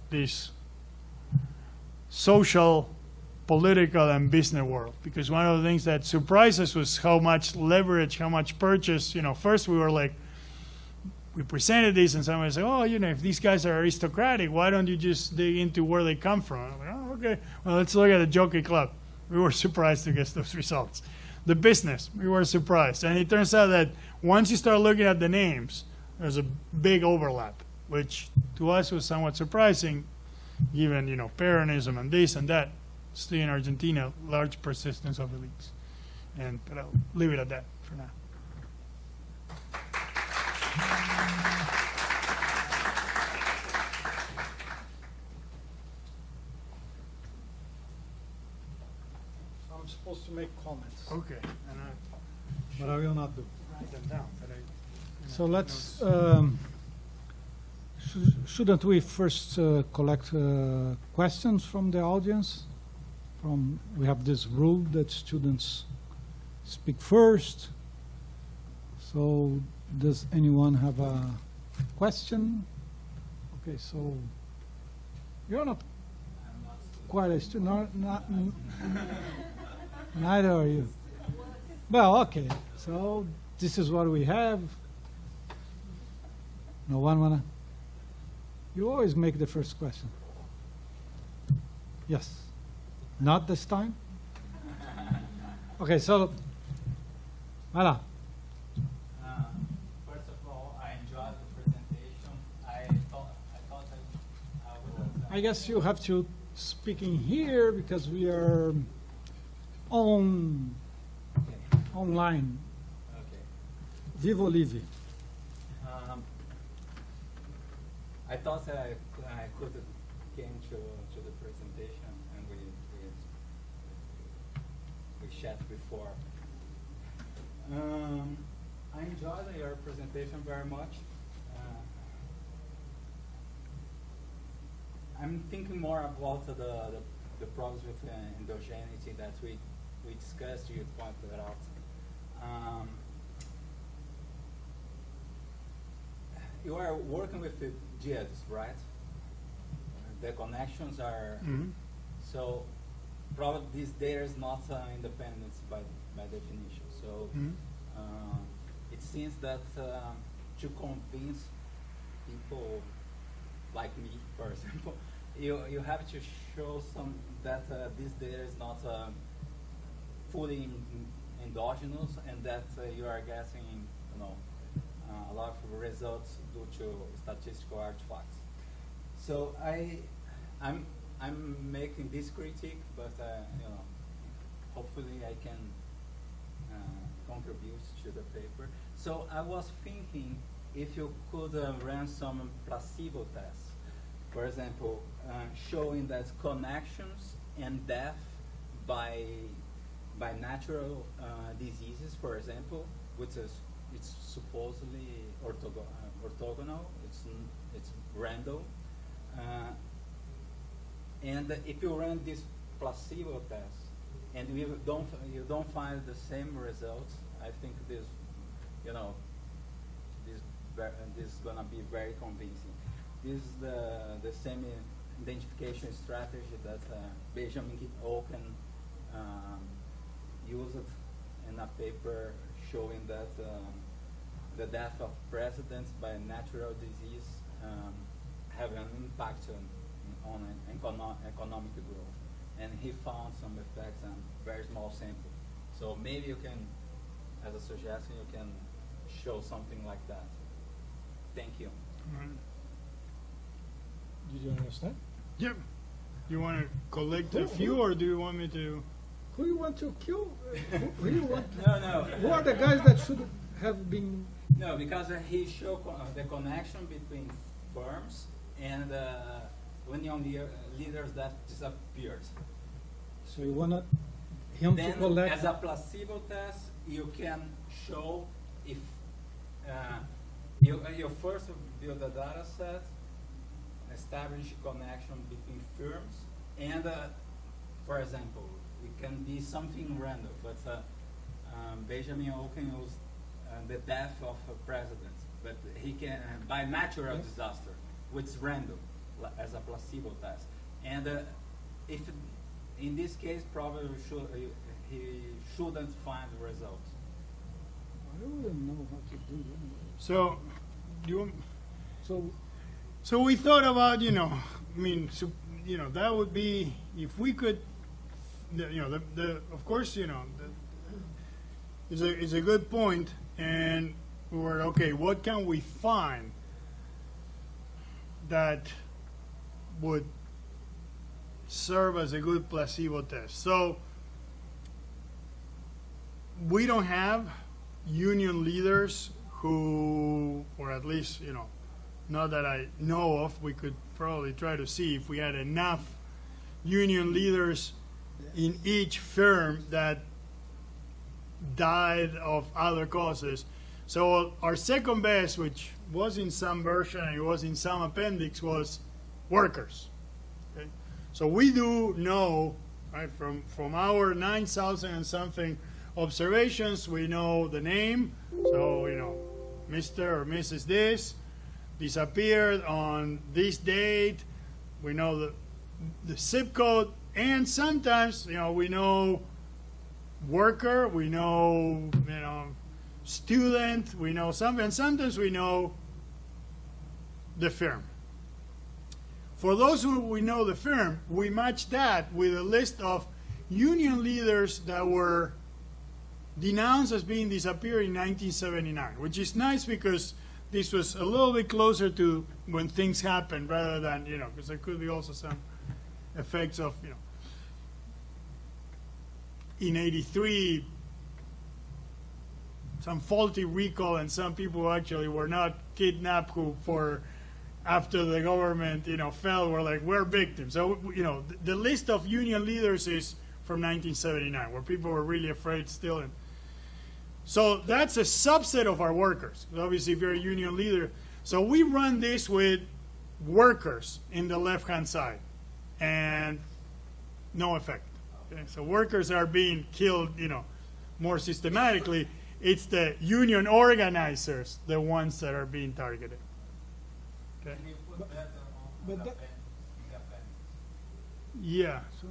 this social, political, and business world. Because one of the things that surprised us was how much leverage, how much purchase. First we were like, we presented this and somebody said, oh, if these guys are aristocratic, why don't you just dig into where they come from? I'm like, oh, okay. Well, let's look at the Jockey Club. We were surprised to get those results. The business, we were surprised. And it turns out that once you start looking at the names, there's a big overlap, which to us was somewhat surprising, given, Peronism and this and that. Still in Argentina, large persistence of elites. But I'll leave it at that for now. I'm supposed to make comments, Okay. but I will not do. Write them down. So let's, shouldn't we first collect questions from the audience? We have this rule that students speak first. So does anyone have a question? Okay, so you're not quite a student, neither are you. Well, okay, so this is what we have. No one wanna? You always make the first question. Yes. Not this time? Okay, so, voilà. First of all, I guess you have to speak in here because we are online. Okay. Vivo Live. I thought that I could came to the presentation and we chat before. I enjoyed your presentation very much. I'm thinking more about the problems with endogeneity that we discussed. You pointed out. You are working with the GIDs, right? The connections are so probably this data is not independent by definition. So it seems that to convince people like me, for example, you have to show some that this data is not fully endogenous and that you are getting, a lot of results due to statistical artifacts. So I'm making this critique, but hopefully I can contribute to the paper. So I was thinking if you could run some placebo tests, for example, showing that connections and death by natural diseases, for example, which is it's supposedly orthogonal. It's random, and if you run this placebo test and you don't find the same results, I think this is gonna be very convincing. This is the same identification strategy that Benjamin Oken used in a paper showing that the death of presidents by natural disease have an impact on economic growth, and he found some effects on very small sample. So maybe you can, as a suggestion, you can show something like that. Thank you. Did you understand? Yep. You want to collect a few, or do you want me to? Who you want to kill? Who you want? No. Who are the guys that should have been? No, because he showed the connection between firms and union leaders that disappeared. So you want him to Then, collect? as a placebo test, you can show if you first build a data set, establish connection between firms, and for example, it can be something random, but Benjamin Oken used the death of a president, but he can by natural disaster, which is random as a placebo test, and if in this case probably he shouldn't find results. I wouldn't know how to do that. So, So we thought about, that would be if we could, of course, is a good point, and we were okay. What can we find that would serve as a good placebo test? So we don't have union leaders who, or at least, not that I know of. We could probably try to see if we had enough union leaders in each firm that died of other causes. So our second best, which was in some version and it was in some appendix, was workers. Okay? So we do know, right, from our 9,000 and something observations, we know the name. So, Mr. or Mrs. this disappeared on this date. We know the zip code, and sometimes we know worker, we know student, we know something, and sometimes we know the firm. For those who we know the firm, we match that with a list of union leaders that were denounced as being disappeared in 1979, which is nice because this was a little bit closer to when things happen rather than, because there could be also some effects of, in 83, some faulty recall, and some people actually were not kidnapped who after the government, fell, were like, we're victims. So, the list of union leaders is from 1979, where people were really afraid still. So that's a subset of our workers. Obviously, if you're a union leader. So we run this with workers in the left-hand side, and no effect. Okay? So workers are being killed, more systematically. It's the union organizers, the ones that are being targeted. Okay. Can you put that on but the that- appendix? The appendix? Yeah. So,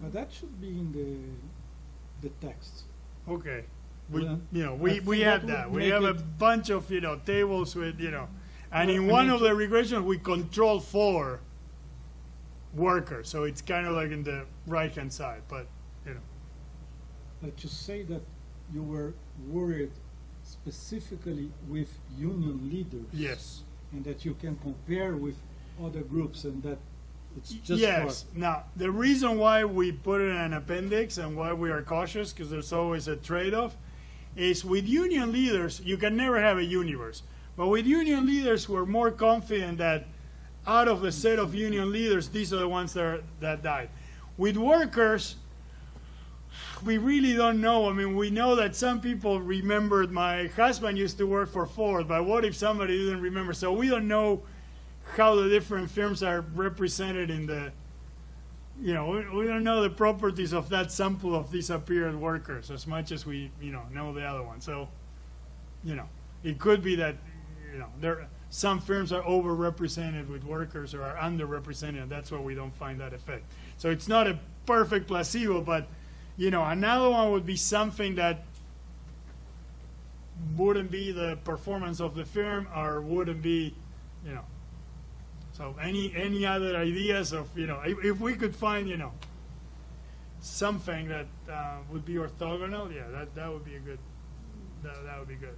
But that should be in the text. okay. We Well, we I think have that that. would We have make a it- bunch of tables with and in I one mean, of the regressions we control for workers, so it's kind of like in the right hand side. But Let's just say that you were worried specifically with union leaders. yes, And that you can compare with other groups, and that it's just yes. Now the reason why we put it in an appendix and why we are cautious, because there's always a trade-off, is with union leaders you can never have a universe. But with union leaders, we're more confident that out of the set of union leaders, these are the ones that died. With workers, we really don't know. I mean, we know that some people remembered my husband used to work for Ford, but what if somebody didn't remember? So we don't know how the different firms are represented in the, we don't know the properties of that sample of disappeared workers as much as we, know the other one. So, it could be that, some firms are overrepresented with workers or are underrepresented, and that's why we don't find that effect. So it's not a perfect placebo, but, another one would be something that wouldn't be the performance of the firm or wouldn't be, So any other ideas of, if we could find, something that would be orthogonal, yeah, that would be a good, that would be good.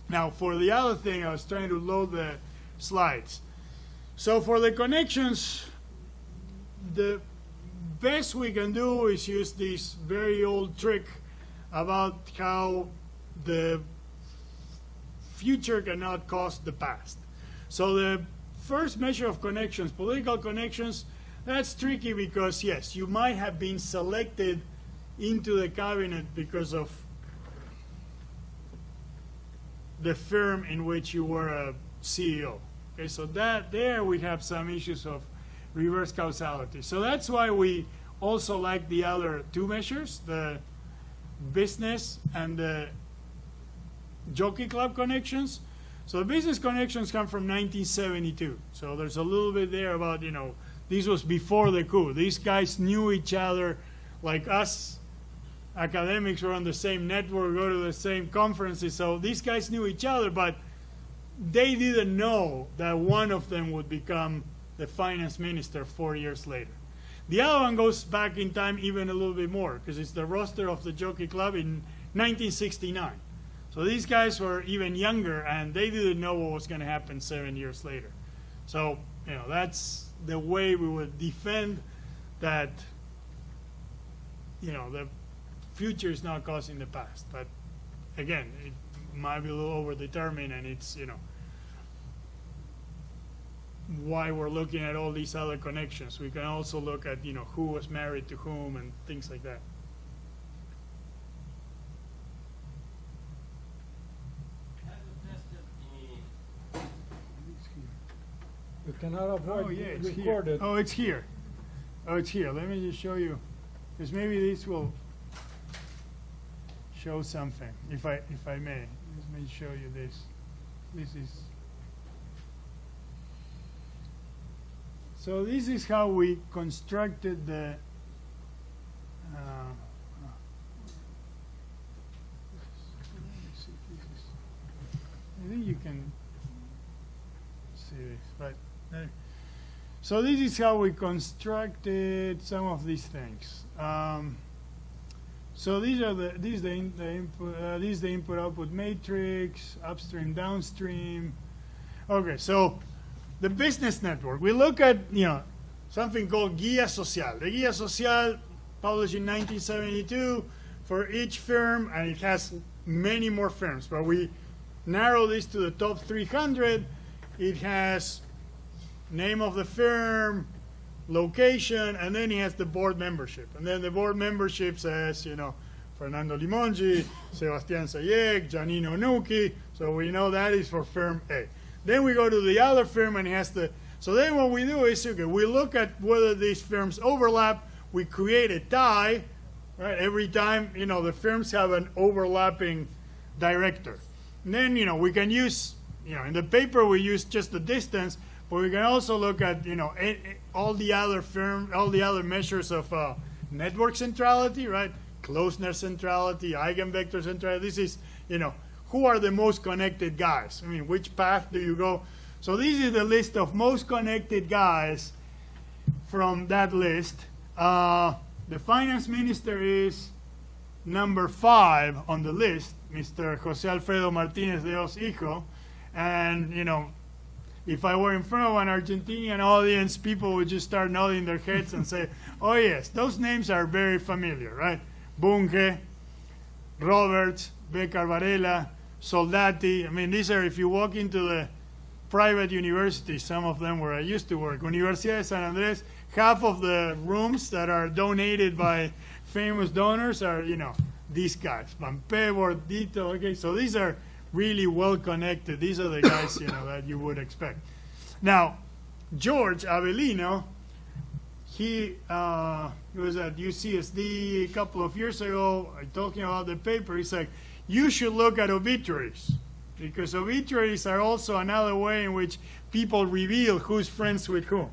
Now, for the other thing, I was trying to load the slides. So for the connections, the best we can do is use this very old trick about how the future cannot cause the past. So the first measure of connections, political connections, that's tricky because, yes, you might have been selected into the cabinet because of the firm in which you were a CEO. Okay, so there we have some issues of reverse causality. So that's why we also like the other two measures, the business and the jockey club connections. So the business connections come from 1972. So there's a little bit there about, this was before the coup. These guys knew each other like us. Academics were on the same network, go to the same conferences. So these guys knew each other, but they didn't know that one of them would become the finance minister 4 years later. The other one goes back in time even a little bit more, because it's the roster of the Jockey Club in 1969. So these guys were even younger, and they didn't know what was going to happen 7 years later. So, that's the way we would defend that, the future is not causing the past. But again, it might be a little overdetermined, and it's, why we're looking at all these other connections. We can also look at, who was married to whom and things like that. You cannot avoid Oh, yeah, it's recorded. here. Oh, it's here. Oh, it's here. Let me just show you, because maybe this will show something, if I may. Let me show you this. This is. So this is how we constructed the. I think you can see this, but. So this is how we constructed some of these things. So these are the input-output matrix, upstream, downstream. Okay, so the business network. We look at something called Guía Social. The Guía Social, published in 1972, for each firm, and it has many more firms. But we narrow this to the top 300. It has name of the firm, location, and then he has the board membership. And then the board membership says, Fernando Limongi, Sebastian Saiegh, Giannino Nucchi. So we know that is for firm A. Then we go to the other firm, and he has the. So then what we do is, okay, we look at whether these firms overlap. We create a tie, right? Every time, the firms have an overlapping director. And then, we can use, in the paper we use just the distance. But we can also look at, all the other measures of network centrality, right? Closeness centrality, eigenvector centrality. This is, who are the most connected guys? I mean, which path do you go? So this is the list of most connected guys from that list. The finance minister is number 5 on the list, Mr. Jose Alfredo Martinez de Os Hijo. And, if I were in front of an Argentinian audience, people would just start nodding their heads and say, oh, yes, those names are very familiar, right? Bunge, Roberts, Becar Varela, Soldati. I mean, these are, if you walk into the private universities, some of them where I used to work, Universidad de San Andres, half of the rooms that are donated by famous donors are, these guys, Pampe, Bordito, okay? So these are really well connected. These are the guys, that you would expect. Now, George Avellino, he was at UCSD a couple of years ago, talking about the paper. He's like, you should look at obituaries, because obituaries are also another way in which people reveal who's friends with whom.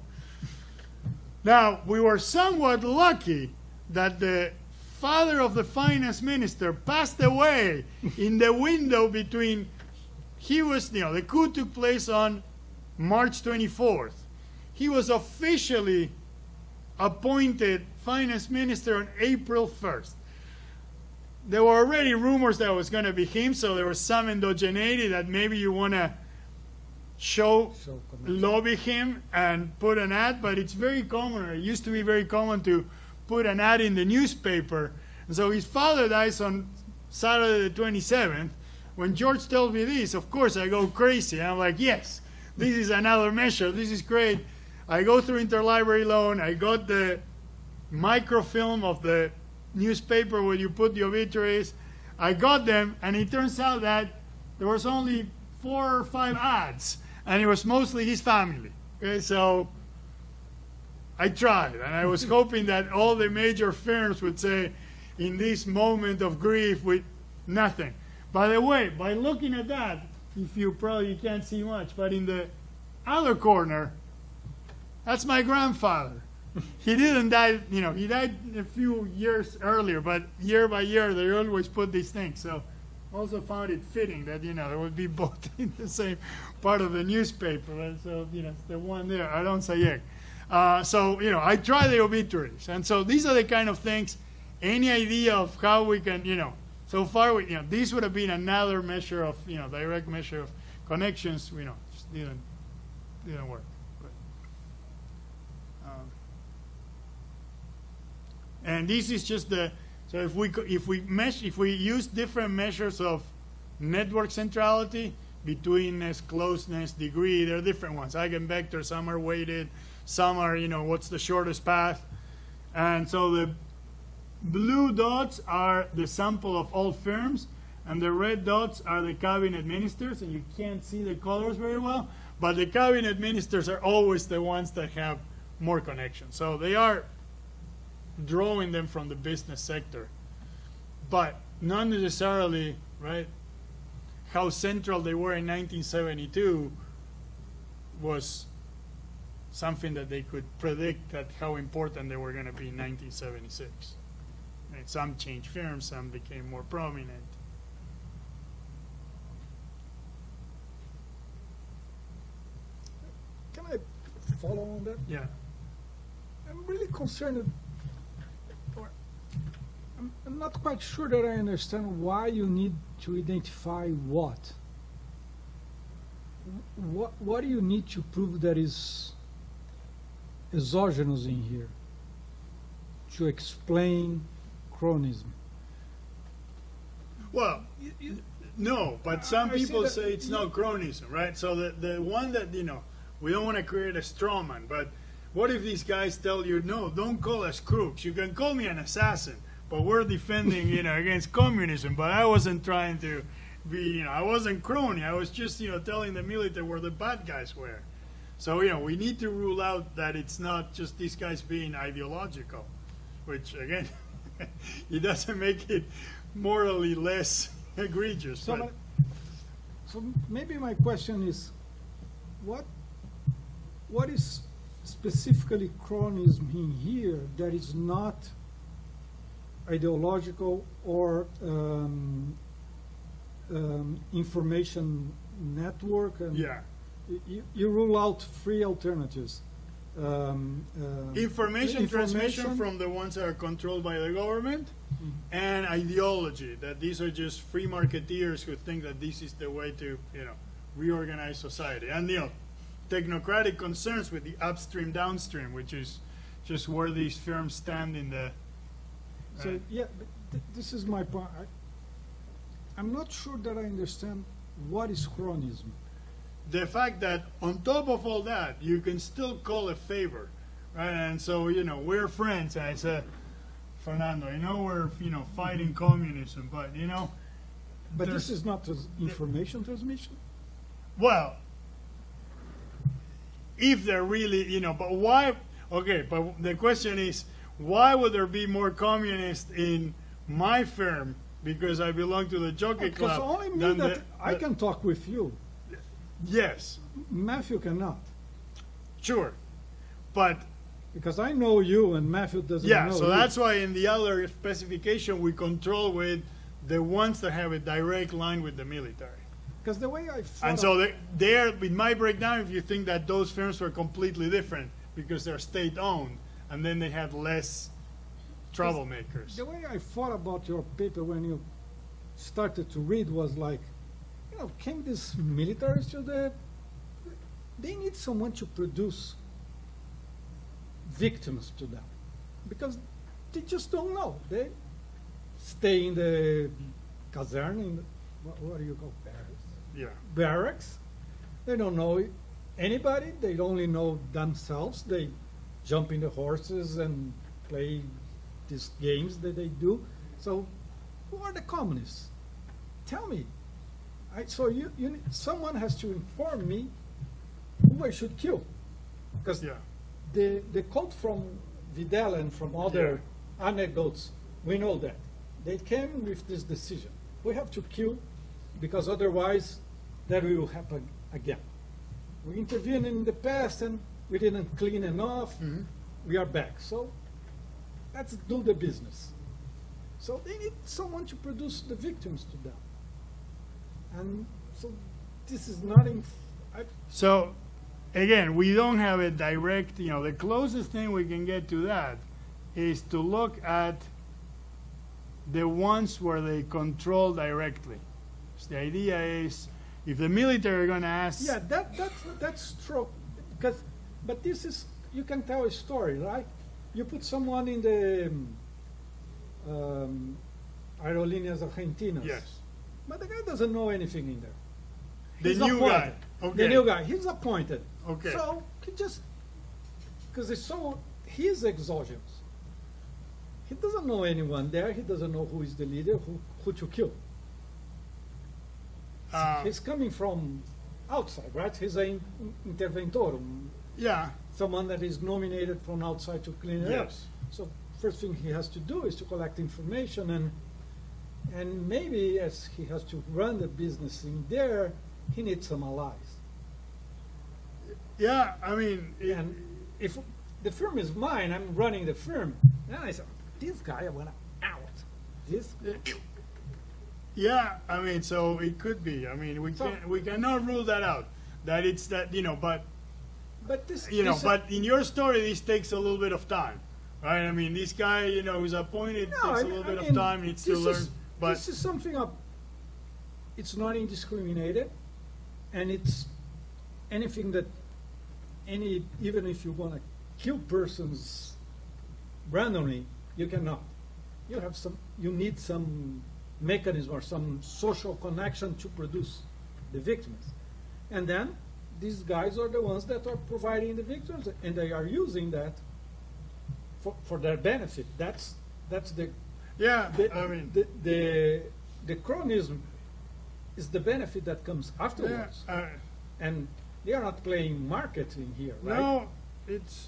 Now, we were somewhat lucky that the father of the finance minister passed away in the window between, the coup took place on March 24th. He was officially appointed finance minister on April 1st. There were already rumors that it was going to be him, so there was some endogeneity that maybe you want to lobby him and put an ad, but it's very common, or it used to be very common to put an ad in the newspaper. And so his father dies on Saturday the 27th. When George tells me this, of course I go crazy. I'm like, yes, this is another measure. This is great. I go through interlibrary loan. I got the microfilm of the newspaper where you put the obituaries. I got them, and it turns out that there was only 4 or 5 ads, and it was mostly his family. Okay, so I tried, and I was hoping that all the major firms would say, in this moment of grief, with nothing. By the way, by looking at that, if you probably can't see much, but in the other corner, that's my grandfather. He didn't die, he died a few years earlier, but year by year, they always put these things. So also found it fitting that, there would be both in the same part of the newspaper. And so, it's the one there, Aaron Saiegh. So, I try the obituaries. And so these are the kind of things, any idea of how we can, so far, this would have been another measure of, direct measure of connections, just didn't work. And this is just so if we use different measures of network centrality, betweenness, closeness, degree, there are different ones. Eigenvectors, some are weighted, some are, what's the shortest path. And so the blue dots are the sample of all firms, and the red dots are the cabinet ministers, and you can't see the colors very well, but the cabinet ministers are always the ones that have more connections. So they are drawing them from the business sector, but not necessarily, right? How central they were in 1972 was something that they could predict that how important they were going to be in 1976. And some changed firms, some became more prominent. Can I follow on that? Yeah. I'm really concerned. I'm not quite sure that I understand why you need to identify what. What do you need to prove that is exogenous in here to explain cronyism? Well, no, but some I see people that- say it's not cronyism, right? So the one that, we don't want to create a straw man, but what if these guys tell you, no, don't call us crooks. You can call me an assassin, but we're defending, against communism. But I wasn't trying to be, I wasn't crony. I was just, telling the military where the bad guys were. So, we need to rule out that it's not just these guys being ideological, which, again, it doesn't make it morally less egregious. So, but- so maybe my question is, what is specifically cronyism in here that is not ideological or information network? And yeah. you rule out three alternatives. Information transmission from the ones that are controlled by the government, and ideology, that these are just free marketeers who think that this is the way to, reorganize society. And, technocratic concerns with the upstream, downstream, which is just where these firms stand in the... So yeah, but this is my point. I'm not sure that I understand what is cronyism. The fact that on top of all that, you can still call a favor, right? And so, we're friends. I said, Fernando, I know we're, fighting communism, but, But there's- this is not information transmission. Well, if they're really, but why? Okay, but the question is, why would there be more communists in my firm because I belong to the jockey Because club? only me than that I can talk with you. Yes, Matthew cannot. sure, but Because I know you and Matthew doesn't yeah. know So you. that's why in the other specification we control with the ones that have a direct line with the military. Because the way I thought And so there, it might break down if you think that those firms were completely different because they're state-owned, and then they had less troublemakers. the way I thought about your paper when you started to read was like, came these militaries to they need someone to produce victims to them. Because they just don't know. They stay in the caserne, in the, what do you call barracks? Yeah. Barracks. They don't know anybody. They only know themselves. They jump in the horses and play these games that they do. So, who are the communists? Tell me. So someone has to inform me who I should kill. Because Yeah. the quote from Vidal and from other anecdotes, we know that. They came with this decision. We have to kill because otherwise that will happen again. We intervened in the past and we didn't clean enough. We are back. So let's do the business. So they need someone to produce the victims to them. And so this is not So, again, we don't have a direct, the closest thing we can get to that is to look at the ones where they control directly. So the idea is, if the military are going to ask... Yeah, that's true. But this is, you can tell a story, right? You put someone in the Aerolíneas Argentinas. Yes. But the guy doesn't know anything in there. The He's new appointed. guy. Okay. The new guy. He's appointed. Okay. So he just, because he's exogenous. He doesn't know anyone there. He doesn't know who is the leader, who to kill. He's coming from outside, right? He's an interventor, Yeah. someone that is nominated from outside to clean it up. Yes. So first thing he has to do is to collect information, and maybe as he has to run the business in there, he needs some allies. Yeah, I mean... And if the firm is mine, I'm running the firm, then I say, this guy I want out. This Yeah, I mean, so it could be. I mean, we cannot rule that out. That it's that, but but this but in your story, this takes a little bit of time, right? I mean, this guy, who's appointed No, takes a I little mean, bit of time, needs to this learn. is- But This is something it's not indiscriminated, and it's anything that even if you want to kill persons randomly, you cannot. You need some mechanism or some social connection to produce the victims. And then these guys are the ones that are providing the victims, and they are using that for their benefit. That's the yeah, the, I mean, the cronyism is the benefit that comes yeah, afterwards, and they are not playing marketing here, right? no, it's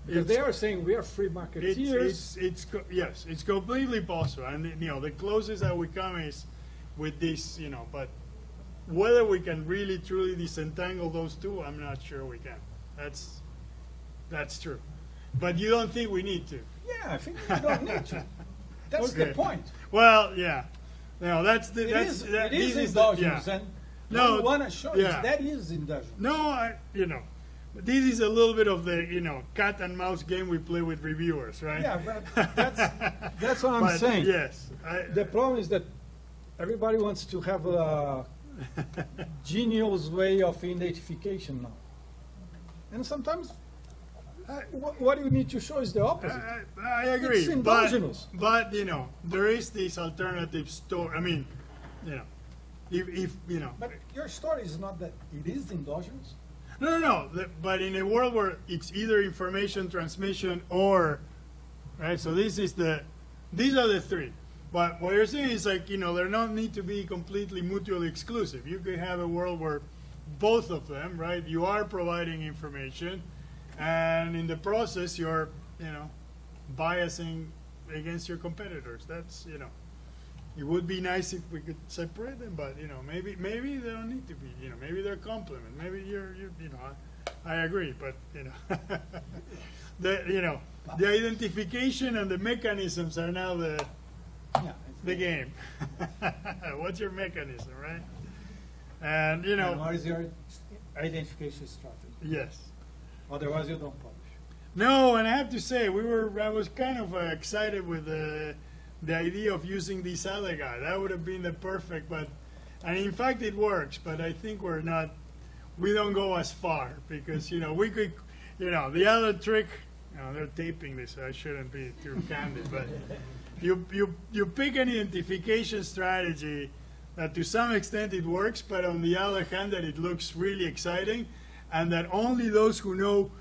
Because they are saying we are free marketeers. yes, it's completely possible, and the closest that we come is with this, but whether we can really truly disentangle those two, I'm not sure we can. That's true, but you don't think we need to? Yeah, I think we don't need to. That's Okay. the point. Well, yeah, that's the It is this is indulgence, yeah. and No, what we want to show yeah. is that is indulgence. No, but this is a little bit of the cat and mouse game we play with reviewers, right? Yeah, but that's what I'm But, saying. Yes, The problem is that everybody wants to have a genius way of identification now. And sometimes what you need to show is the opposite. I agree. It's endogenous. But there is this alternative story. I mean, if But your story is not that it is endogenous. No. But in a world where it's either information transmission or, right? So these are the three. But what you're saying is like, there don't need to be completely mutually exclusive. You could have a world where both of them, right? You are providing information, and in the process, you're, biasing against your competitors. That's, it would be nice if we could separate them, but maybe they don't need to be. Maybe they're complement. Maybe you're I agree, but the identification and the mechanisms are now the game. What's your mechanism, right? And And what is your identification strategy? yes. Otherwise, you don't publish. No, and I have to say, I was kind of excited with the idea of using this other guy. That would have been the perfect, and in fact it works, but I think we don't go as far, because, we could, the other trick, they're taping this, so I shouldn't be too candid, but you pick an identification strategy that to some extent it works, but on the other hand that it looks really exciting, and that only those who know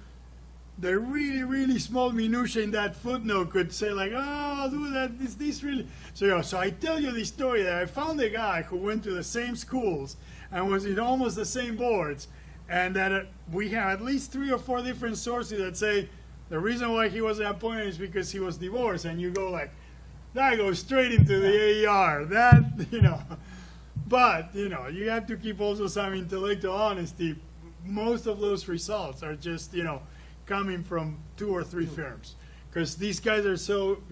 the really, really small minutiae in that footnote could say like, oh, I'll do that, is this really? So I tell you this story that I found a guy who went to the same schools and was in almost the same boards, and that we have at least 3 or 4 different sources that say the reason why he wasn't appointed is because he was divorced, and you go like, that goes straight into the AER. That, but, you have to keep also some intellectual honesty. Most of those results are just, coming from 2 or 3 firms, because these guys are so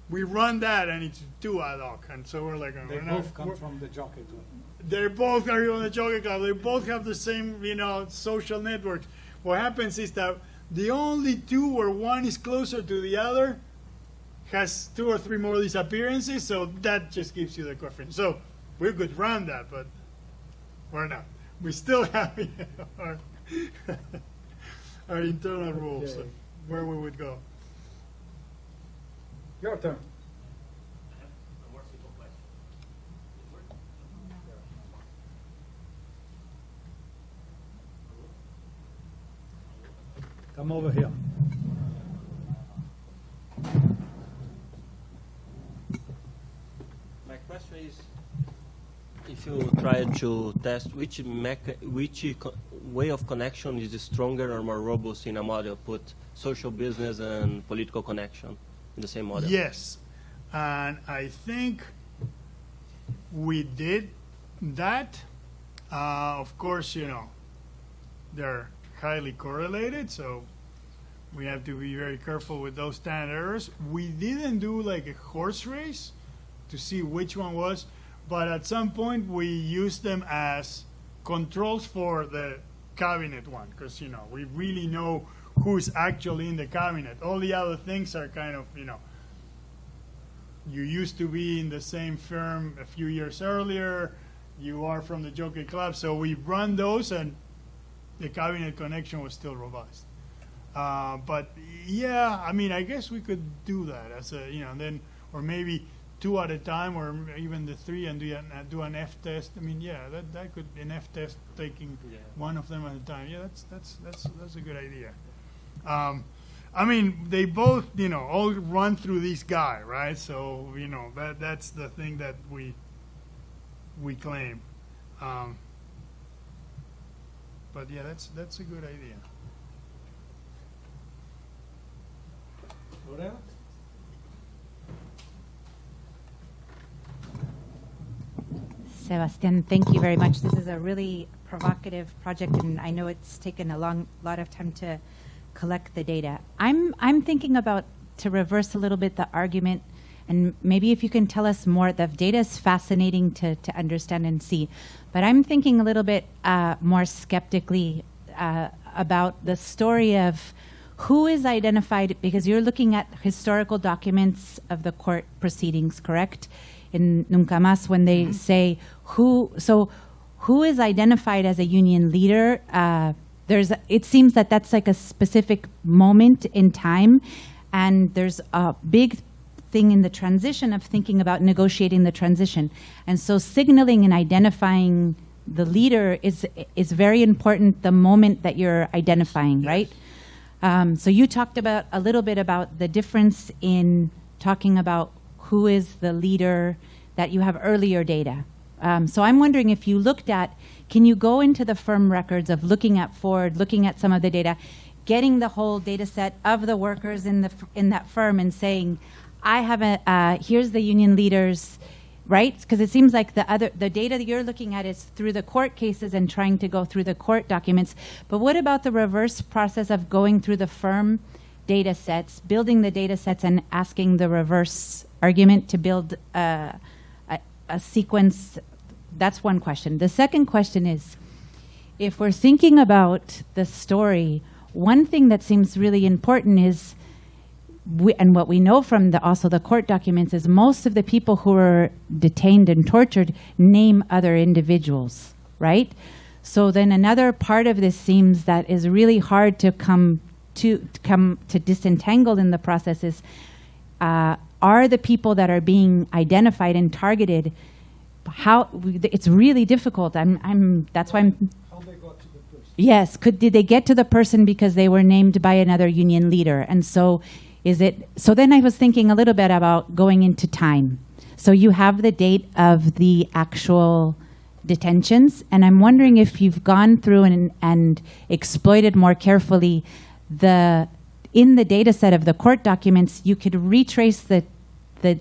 we run that and it's too ad hoc, and so we're like, They both come from the Jockey Club. they both are on the Jockey Club. They both have the same social networks. What happens is that the only 2 where one is closer to the other has 2 or 3 more disappearances, so that just gives you the coefficient. So we could run that, but we're not. We still have our internal rules of where we would go. Your turn. A more simple question. Come over here. My question is, if you try to test which way of connection is stronger or more robust in a model, put social business and political connection in the same model. Yes, and I think we did that. Of course, they're highly correlated, so we have to be very careful with those standard errors. We didn't do like a horse race to see which one was, but at some point we used them as controls for the cabinet one, because we really know who's actually in the cabinet. All the other things are kind of, you used to be in the same firm a few years earlier, you are from the Jockey Club, so we run those, and the cabinet connection was still robust. But yeah, I mean, I guess we could do that as a, then, or maybe 2 at a time, or even the 3, and do an F test. I mean, yeah, that could, an F test, taking one of them at a time. Yeah, that's a good idea. I mean, they both, all run through this guy, right? So, that's the thing that we claim. But yeah, that's a good idea. Lorena? Sebastian, thank you very much. This is a really provocative project, and I know it's taken a lot of time to collect the data. I'm thinking about, to reverse a little bit the argument, and maybe if you can tell us more. The data is fascinating to understand and see, but I'm thinking a little bit more skeptically about the story of who is identified, because you're looking at historical documents of the court proceedings, correct? In Nunca Más, when they say who is identified as a union leader, it seems that that's like a specific moment in time, and there's a big thing in the transition of thinking about negotiating the transition. And so signaling and identifying the leader is very important, the moment that you're identifying, right? So you talked about a little bit about the difference in talking about who is the leader, that you have earlier data. So I'm wondering if you looked at, can you go into the firm records of looking at Ford, looking at some of the data, getting the whole data set of the workers in that firm and saying, I have here's the union leaders, right? Because it seems like the data that you're looking at is through the court cases and trying to go through the court documents. But what about the reverse process of going through the firm data sets, building the data sets, and asking the reverse argument to build a sequence? That's one question. The second question is, if we're thinking about the story, one thing that seems really important is, and what we know from also the court documents, is most of the people who were detained and tortured name other individuals, right? So then another part of this seems that is really hard to come to disentangle in the process is, are the people that are being identified and targeted, it's really difficult. That's why I'm. How they got to the person? Yes, did they get to the person because they were named by another union leader? And so so then I was thinking a little bit about going into time. So you have the date of the actual detentions, and I'm wondering if you've gone through and exploited more carefully in the data set of the court documents, you could retrace the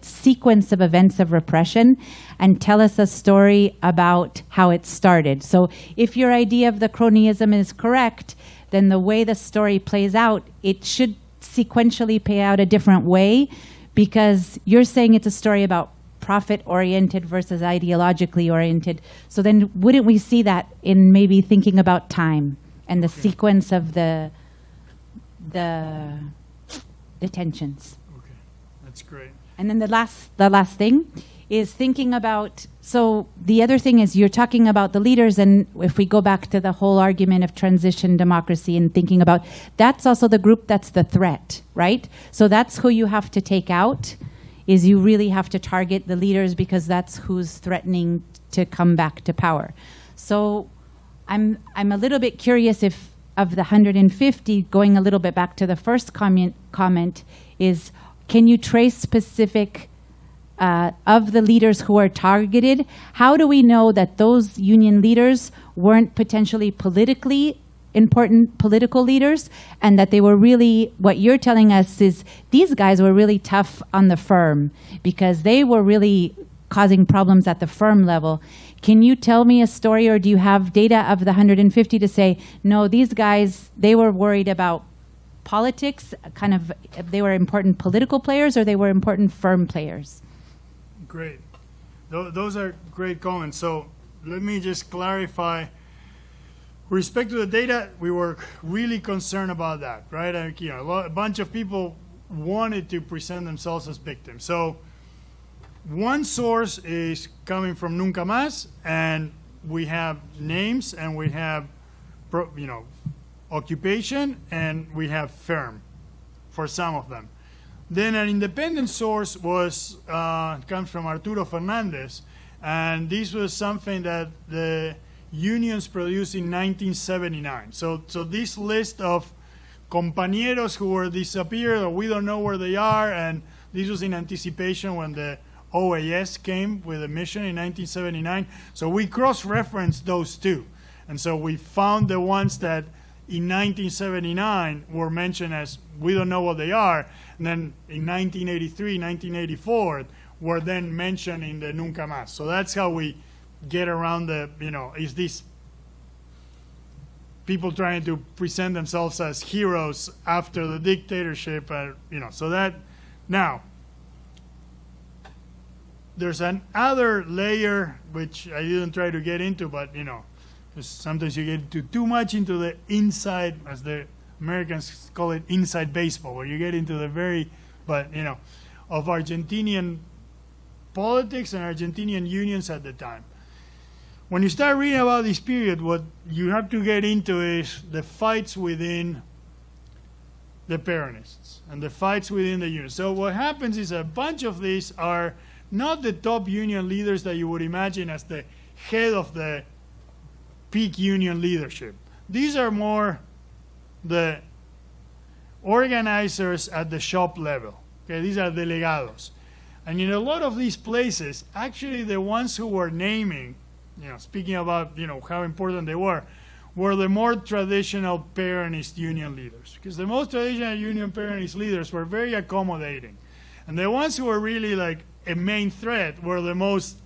sequence of events of repression and tell us a story about how it started. So if your idea of the cronyism is correct, then the way the story plays out, it should sequentially play out a different way, because you're saying it's a story about profit-oriented versus ideologically oriented. So then wouldn't we see that in maybe thinking about time and the sequence of the detentions? Okay, that's great. And then the last thing is thinking about, so the other thing is you're talking about the leaders, and if we go back to the whole argument of transition democracy and thinking about, that's also the group that's the threat, right? So that's who you have to take out, is you really have to target the leaders, because that's who's threatening to come back to power. So I'm a little bit curious if, of the 150, going a little bit back to the first comment is, can you trace specific of the leaders who are targeted? How do we know that those union leaders weren't potentially politically important political leaders, and that they were really, what you're telling us is these guys were really tough on the firm because they were really causing problems at the firm level? Can you tell me a story, or do you have data of the 150 to say, no, these guys, they were worried about politics, kind of, they were important political players, or they were important firm players? Great. Those are great comments. So let me just clarify With respect to the data, we were really concerned about that, right? A bunch of people wanted to present themselves as victims. So one source is coming from Nunca Más, and we have names, and we have, occupation, and we have firm for some of them. Then an independent source comes from Arturo Fernandez, and this was something that the unions produced in 1979. So this list of compañeros who were disappeared or we don't know where they are, and this was in anticipation when the OAS came with a mission in 1979. So we cross-referenced those two. And so we found the ones that in 1979 were mentioned as we don't know what they are, and then in 1983, 1984 were then mentioned in the Nunca Más. So that's how we get around is these people trying to present themselves as heroes after the dictatorship, so that. Now, there's another layer which I didn't try to get into, but, because sometimes you get too much into the inside, as the Americans call it, inside baseball, where you get into the of Argentinian politics and Argentinian unions at the time. When you start reading about this period, what you have to get into is the fights within the Peronists and the fights within the union. So what happens is a bunch of these are not the top union leaders that you would imagine as the head of the peak union leadership. These are more the organizers at the shop level. Okay, these are delegados. And in a lot of these places, actually the ones who were naming, speaking about, how important they were the more traditional Peronist union leaders. Because the most traditional union Peronist leaders were very accommodating. And the ones who were really like a main threat were the most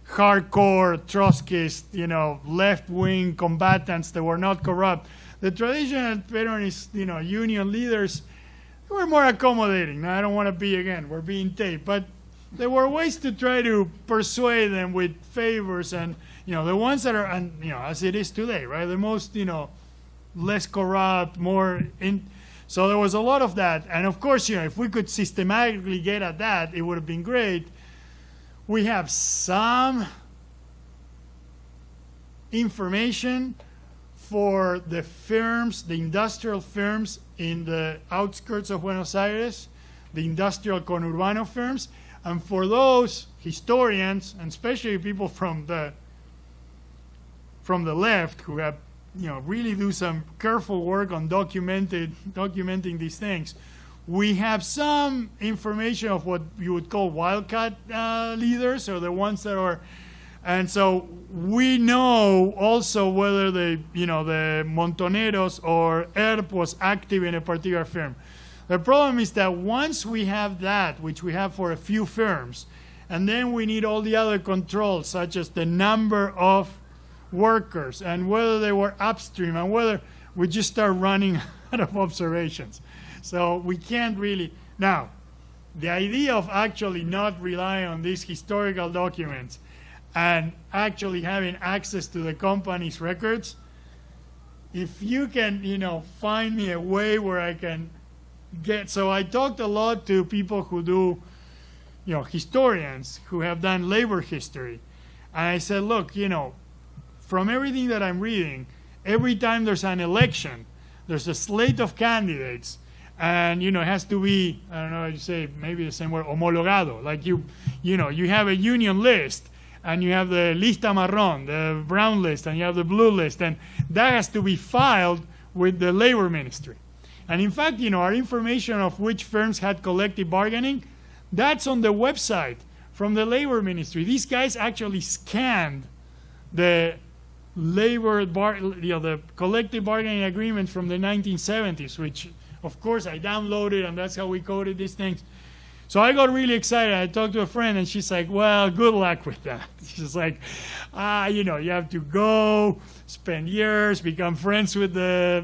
hardcore Trotskyist, left-wing combatants that were not corrupt. The traditional Peronist, union leaders were more accommodating. Now, I don't want to be, we're being taped, but there were ways to try to persuade them with favors and, the ones that are, as it is today, right? The most, less corrupt, more so there was a lot of that. And of course, if we could systematically get at that, it would have been great. We have some information for the firms, the industrial firms in the outskirts of Buenos Aires, the industrial conurbano firms, and for those historians, and especially people from the left who have, really do some careful work on documenting these things, we have some information of what you would call wildcat leaders, or the ones that are, and so we know also whether the Montoneros or ERP was active in a particular firm. The problem is that once we have that, which we have for a few firms, and then we need all the other controls, such as the number of workers and whether they were upstream, and whether we just start running out of observations. So we can't really. Now, the idea of actually not relying on these historical documents and actually having access to the company's records, if you can, find me a way where I can get. So I talked a lot to people who do, historians who have done labor history. And I said, look, from everything that I'm reading, every time there's an election, there's a slate of candidates, and it has to be, I don't know how you say, maybe the same word, homologado. Like you have a union list, and you have the lista marrón, the brown list, and you have the blue list, and that has to be filed with the labor ministry. And in fact, our information of which firms had collective bargaining, that's on the website from the labor ministry. These guys actually scanned the the collective bargaining agreement from the 1970s, which, of course, I downloaded, and that's how we coded these things. So I got really excited. I talked to a friend, and she's like, well, good luck with that. She's like, you have to go, spend years, become friends with the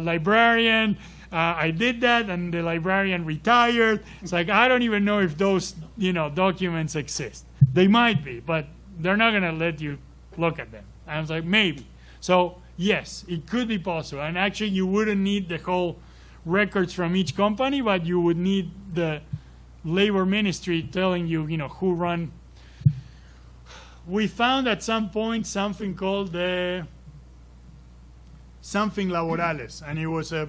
librarian. I did that, and the librarian retired. It's like, I don't even know if those, documents exist. They might be, but they're not going to let you look at them. I was like, maybe. So yes, it could be possible. And actually, you wouldn't need the whole records from each company, but you would need the labor ministry telling you, who run. We found at some point something called the something laborales, and it was a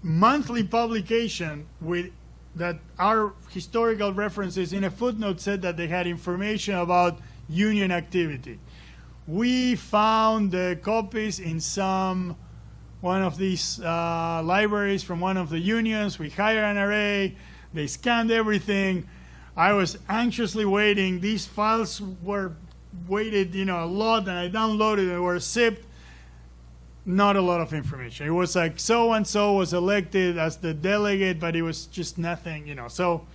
monthly publication with that our historical references in a footnote said that they had information about union activity. We found the copies in one of these libraries from one of the unions. We hired an array. They scanned everything. I was anxiously waiting. These files were waited, a lot, and I downloaded. They were zipped. Not a lot of information. It was like so-and-so was elected as the delegate, but it was just nothing, So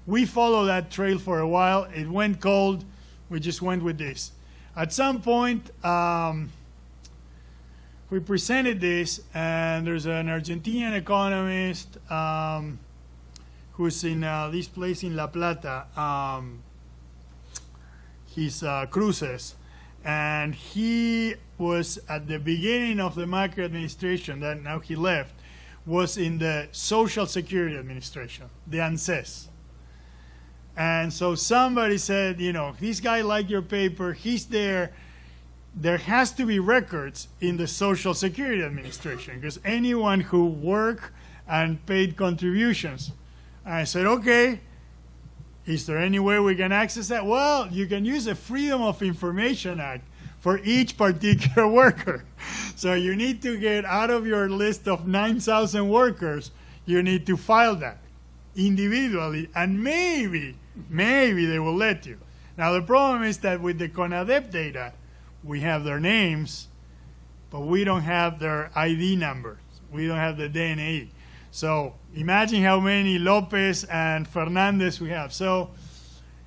we followed that trail for a while. It went cold. We just went with this. At some point, we presented this, and there's an Argentinian economist who's in this place in La Plata. He's Cruces, and he was at the beginning of the Macri administration, that now he left, was in the Social Security Administration, the ANSES. And so somebody said, this guy liked your paper, he's there. There has to be records in the Social Security Administration, because anyone who worked and paid contributions. And I said, okay, is there any way we can access that? Well, you can use the Freedom of Information Act for each particular worker. So you need to get out of your list of 9,000 workers, you need to file that individually, and maybe they will let you. Now, the problem is that with the CONADEP data, we have their names, but we don't have their ID numbers. We don't have the DNA. So imagine how many Lopez and Fernandez we have. So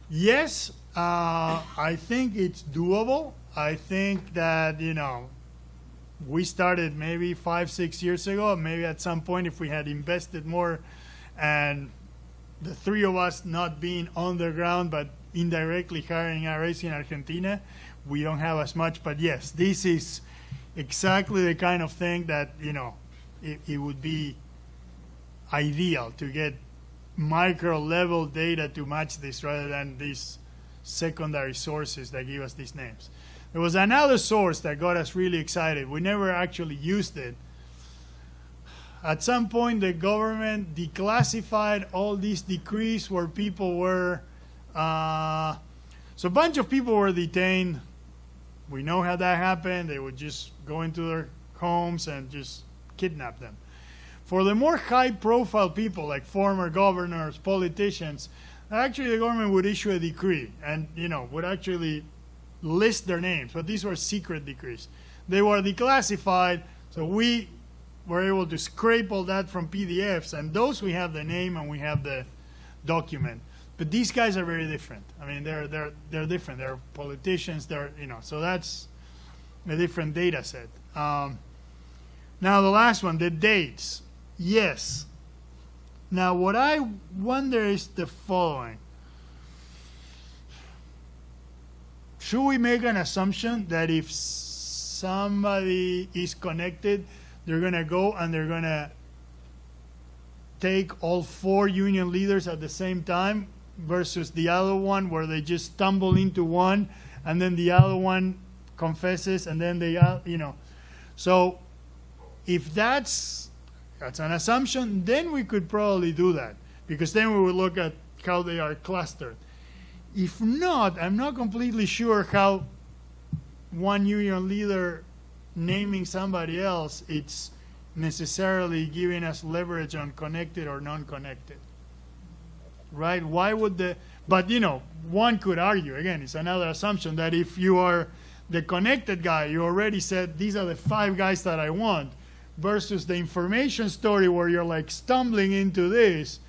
yes, I think it's doable. I think that, we started maybe 5-6 years ago. Maybe at some point, if we had invested more, and the three of us not being on the ground but indirectly hiring RAs in Argentina, we don't have as much. But yes, this is exactly the kind of thing that, it would be ideal to get micro level data to match this rather than these secondary sources that give us these names. There was another source that got us really excited. We never actually used it. At some point, the government declassified all these decrees where people were, so a bunch of people were detained. We know how that happened. They would just go into their homes and just kidnap them. For the more high-profile people, like former governors, politicians, actually the government would issue a decree and, would actually list their names. But these were secret decrees. They were declassified, so we were able to scrape all that from PDFs, and those we have the name and we have the document. But these guys are very different. I mean, they're different. They're politicians. So that's a different data set. Now the last one, the dates. Yes. Now what I wonder is the following. Should we make an assumption that if somebody is connected, they're going to go and they're going to take all 4 union leaders at the same time versus the other one where they just stumble into one and then the other one confesses and then they, So if that's an assumption, then we could probably do that, because then we would look at how they are clustered. If not, I'm not completely sure how one union leader naming somebody else, it's necessarily giving us leverage on connected or non-connected. Right? Why would but one could argue, again, it's another assumption, that if you are the connected guy, you already said, these are the 5 guys that I want, versus the information story where you're like stumbling into this,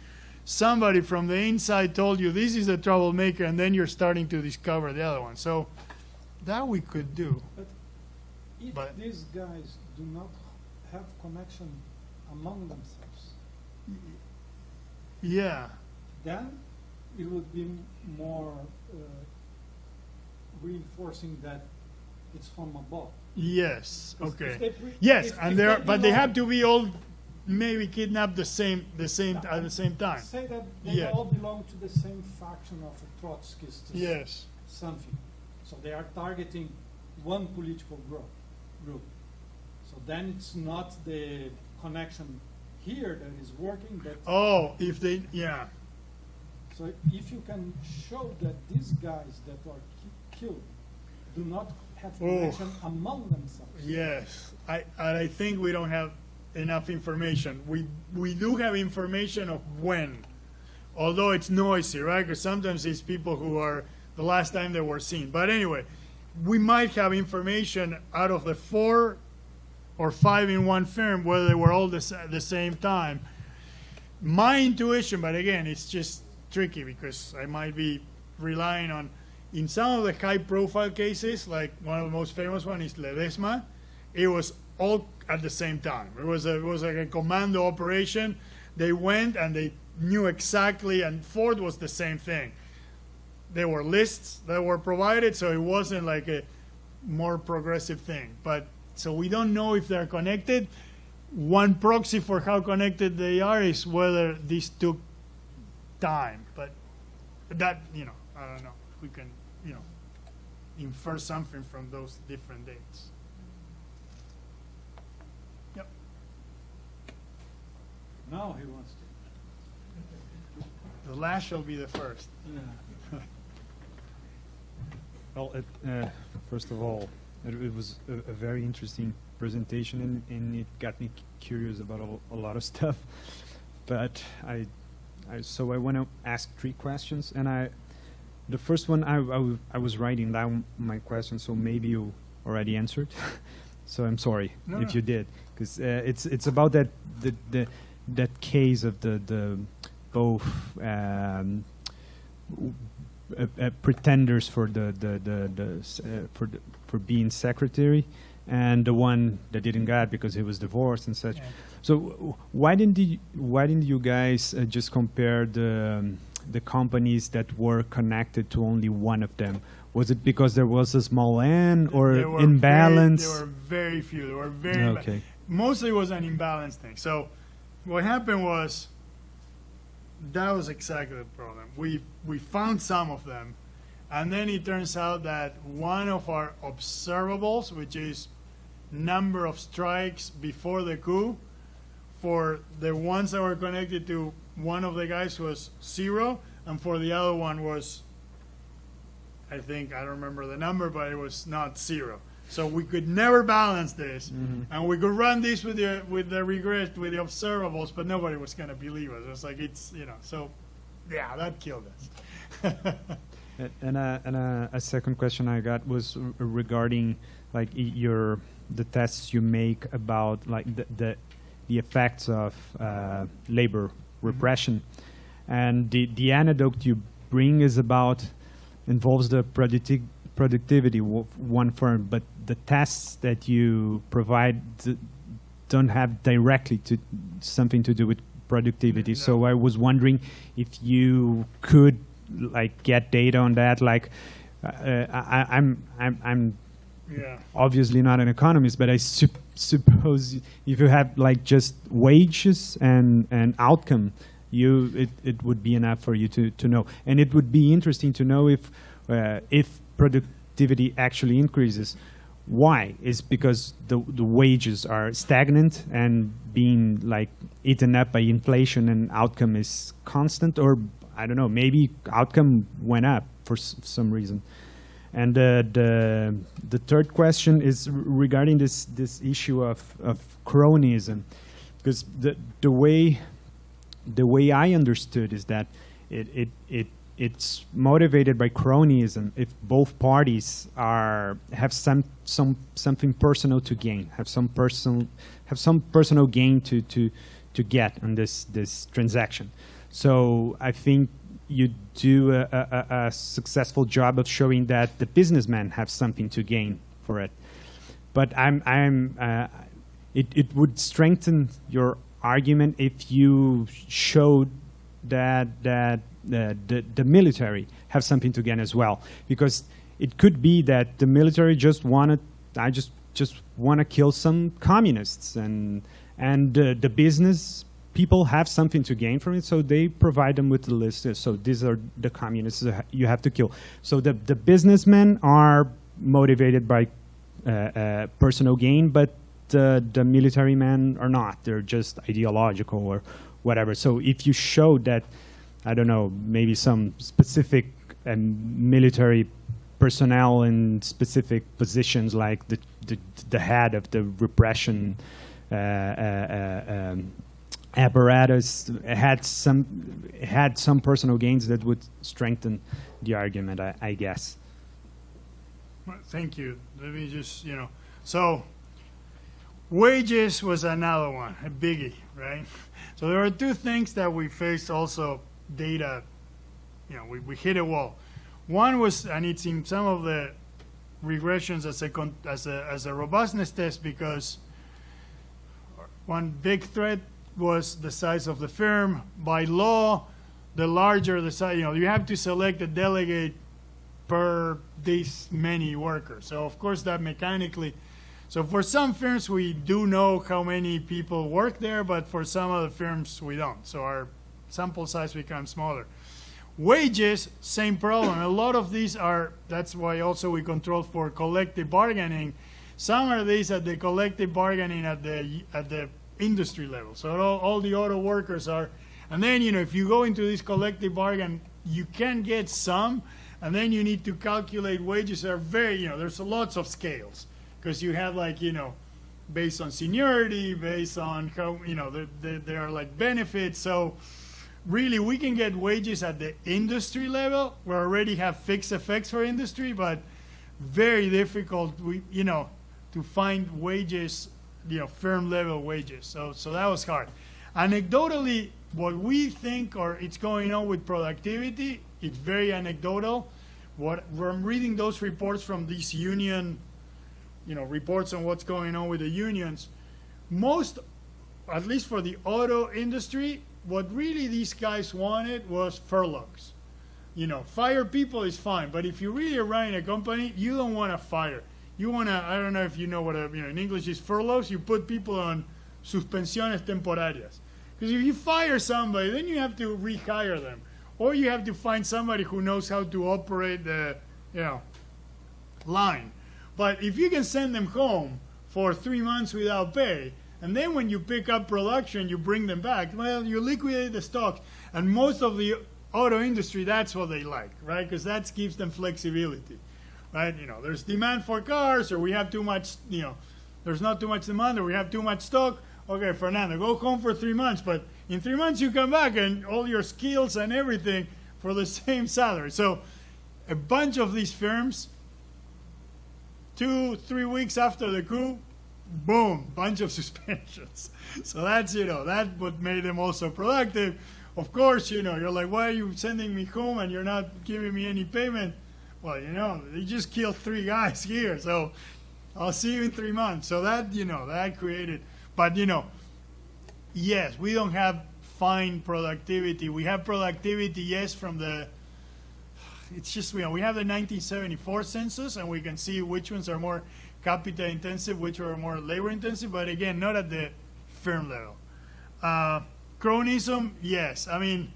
somebody from the inside told you this is a troublemaker, and then you're starting to discover the other one. So that we could do. But if these guys do not have connection among themselves, yeah, then it would be more reinforcing that it's from above. Yes. If Okay. they Yes, if and they but they belong- have to be all maybe kidnapped at the same time. Say that they Yeah. all belong to the same faction of a Trotskyist Yes. something. So they are targeting one political group. So then it's not the connection here that is working, but Oh, if they, yeah. so if you can show that these guys that are killed do not have Oh. connection among themselves. Yes, I think we don't have enough information. We do have information of when, although it's noisy, right? Because sometimes it's people who are the last time they were seen. But anyway, we might have information out of the 4 or 5 in one firm whether they were all the same time. My intuition, but again, it's just tricky because I might be relying on, in some of the high-profile cases, like one of the most famous one is Ledesma, it was all at the same time. It was like a commando operation. They went and they knew exactly, and Ford was the same thing. There were lists that were provided, so it wasn't like a more progressive thing. But so we don't know if they're connected. One proxy for how connected they are is whether this took time. But that, I don't know. We can, infer something from those different dates. Yep. Now he wants to. The last shall be the first. Well, first of all, it was a very interesting presentation, and it got me curious about a lot of stuff. But so I want to ask 3 questions, and the first one I was writing down my question, so maybe you already answered. So I'm sorry if you did, because it's about that case of the both. Pretenders for for being secretary, and the one that didn't get because he was divorced and such. Yeah. So why didn't you guys just compare the companies that were connected to only one of them? Was it because there was a small N or There were imbalance? There were very few. There were very Okay. Mostly it was an imbalance thing. So what happened was, that was exactly the problem. We found some of them, and then it turns out that one of our observables, which is number of strikes before the coup, for the ones that were connected to one of the guys was 0, and for the other one was, I don't remember the number, but it was not 0. So we could never balance this, and we could run this with the with the observables, but nobody was going to believe us. It was like so yeah, that killed us. And a second question I got was regarding like the tests you make about like the effects of labor repression, and the anecdote you bring involves the productivity of one firm, but the tests that you provide don't have directly something to do with productivity. No. So I was wondering if you could like get data on that. Like I'm Yeah. obviously not an economist, but I suppose if you have like just wages and outcome, it would be enough for you to know. And it would be interesting to know if productivity actually increases. Why? Is because the wages are stagnant and being like eaten up by inflation, and outcome is constant, or I don't know, maybe outcome went up for some reason. And the third question is regarding this issue of cronyism, because the way I understood is that it's motivated by cronyism if both parties have something personal to gain, have some personal gain to get on this transaction. So I think you do a successful job of showing that the businessmen have something to gain for it. But it would strengthen your argument if you showed that the military have something to gain as well, because it could be that the military just wanted, I just want to kill some communists, and the business people have something to gain from it, so they provide them with the list. So these are the communists that you have to kill. So the businessmen are motivated by personal gain, but the military men are not. They're just ideological or whatever. So if you show that, I don't know, maybe some specific military personnel in specific positions, like the head of the repression apparatus had some personal gains, that would strengthen the argument, I guess. Well, thank you. Let me just, so wages was another one, a biggie, right? So there are two things that we faced also, data, we hit a wall. One was, and it's in some of the regressions as a robustness test, because one big threat was the size of the firm. By law, the larger the size, you have to select a delegate per this many workers. So of course that mechanically, so for some firms we do know how many people work there, but for some other firms we don't. So our sample size becomes smaller. Wages, same problem. A lot of these are, that's why also we control for collective bargaining. Some of these at the collective bargaining at the industry level. So all the auto workers are, and then, if you go into this collective bargain, you can get some, and then you need to calculate wages that are very, there's lots of scales, because you have based on seniority, based on how, there are like benefits. So really, we can get wages at the industry level. We already have fixed effects for industry, but very difficult, to find wages, firm level wages. So that was hard. Anecdotally, what we think, or it's going on with productivity, it's very anecdotal. When I'm reading those reports from these union, reports on what's going on with the unions, most, at least for the auto industry, what really these guys wanted was furloughs. Fire people is fine, but if you really are running a company, you don't want to fire. You want to, I don't know if you know what, in English is furloughs. You put people on suspensiones temporarias. Because if you fire somebody, then you have to rehire them. Or you have to find somebody who knows how to operate the, line. But if you can send them home for 3 months without pay, and then when you pick up production, you bring them back, well, you liquidate the stocks. And most of the auto industry, that's what they like, right? Because that gives them flexibility, right? There's demand for cars, or we have too much, there's not too much demand, or we have too much stock. Okay, Fernando, go home for 3 months, but in 3 months you come back and all your skills and everything for the same salary. So a bunch of these firms, 2-3 weeks after the coup, boom, bunch of suspensions. So that's, that's what made them also productive. Of course, you're like, why are you sending me home and you're not giving me any payment? Well, they just killed 3 guys here, so I'll see you in 3 months. So that, that created, but, yes, we don't have fine productivity. We have productivity, yes, from the, it's just, we have the 1974 census, and we can see which ones are more capital intensive, which are more labor intensive, but again, not at the firm level. Cronyism, yes. I mean,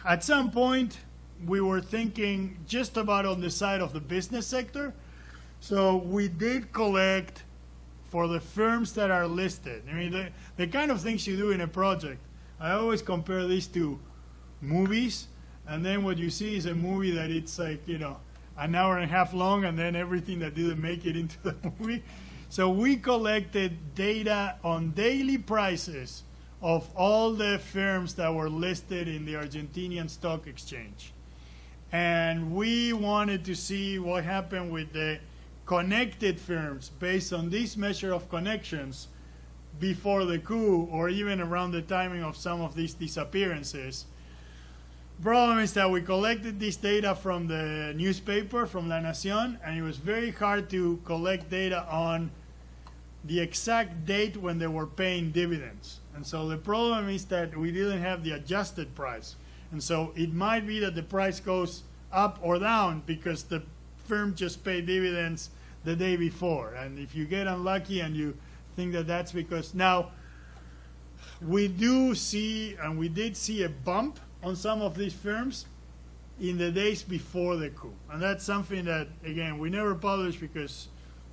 at some point, we were thinking just about on the side of the business sector. So we did collect for the firms that are listed. I mean, the kind of things you do in a project, I always compare this to movies, and then what you see is a movie that it's like, an hour and a half long, and then everything that didn't make it into the movie. So we collected data on daily prices of all the firms that were listed in the Argentinian stock exchange. And we wanted to see what happened with the connected firms based on this measure of connections before the coup, or even around the timing of some of these disappearances. Problem is that we collected this data from the newspaper, from La Nación, and it was very hard to collect data on the exact date when they were paying dividends. And so the problem is that we didn't have the adjusted price. And so it might be that the price goes up or down because the firm just paid dividends the day before. And if you get unlucky and you think that that's because now we do see, and we did see a bump on some of these firms in the days before the coup. And that's something that, again, we never published because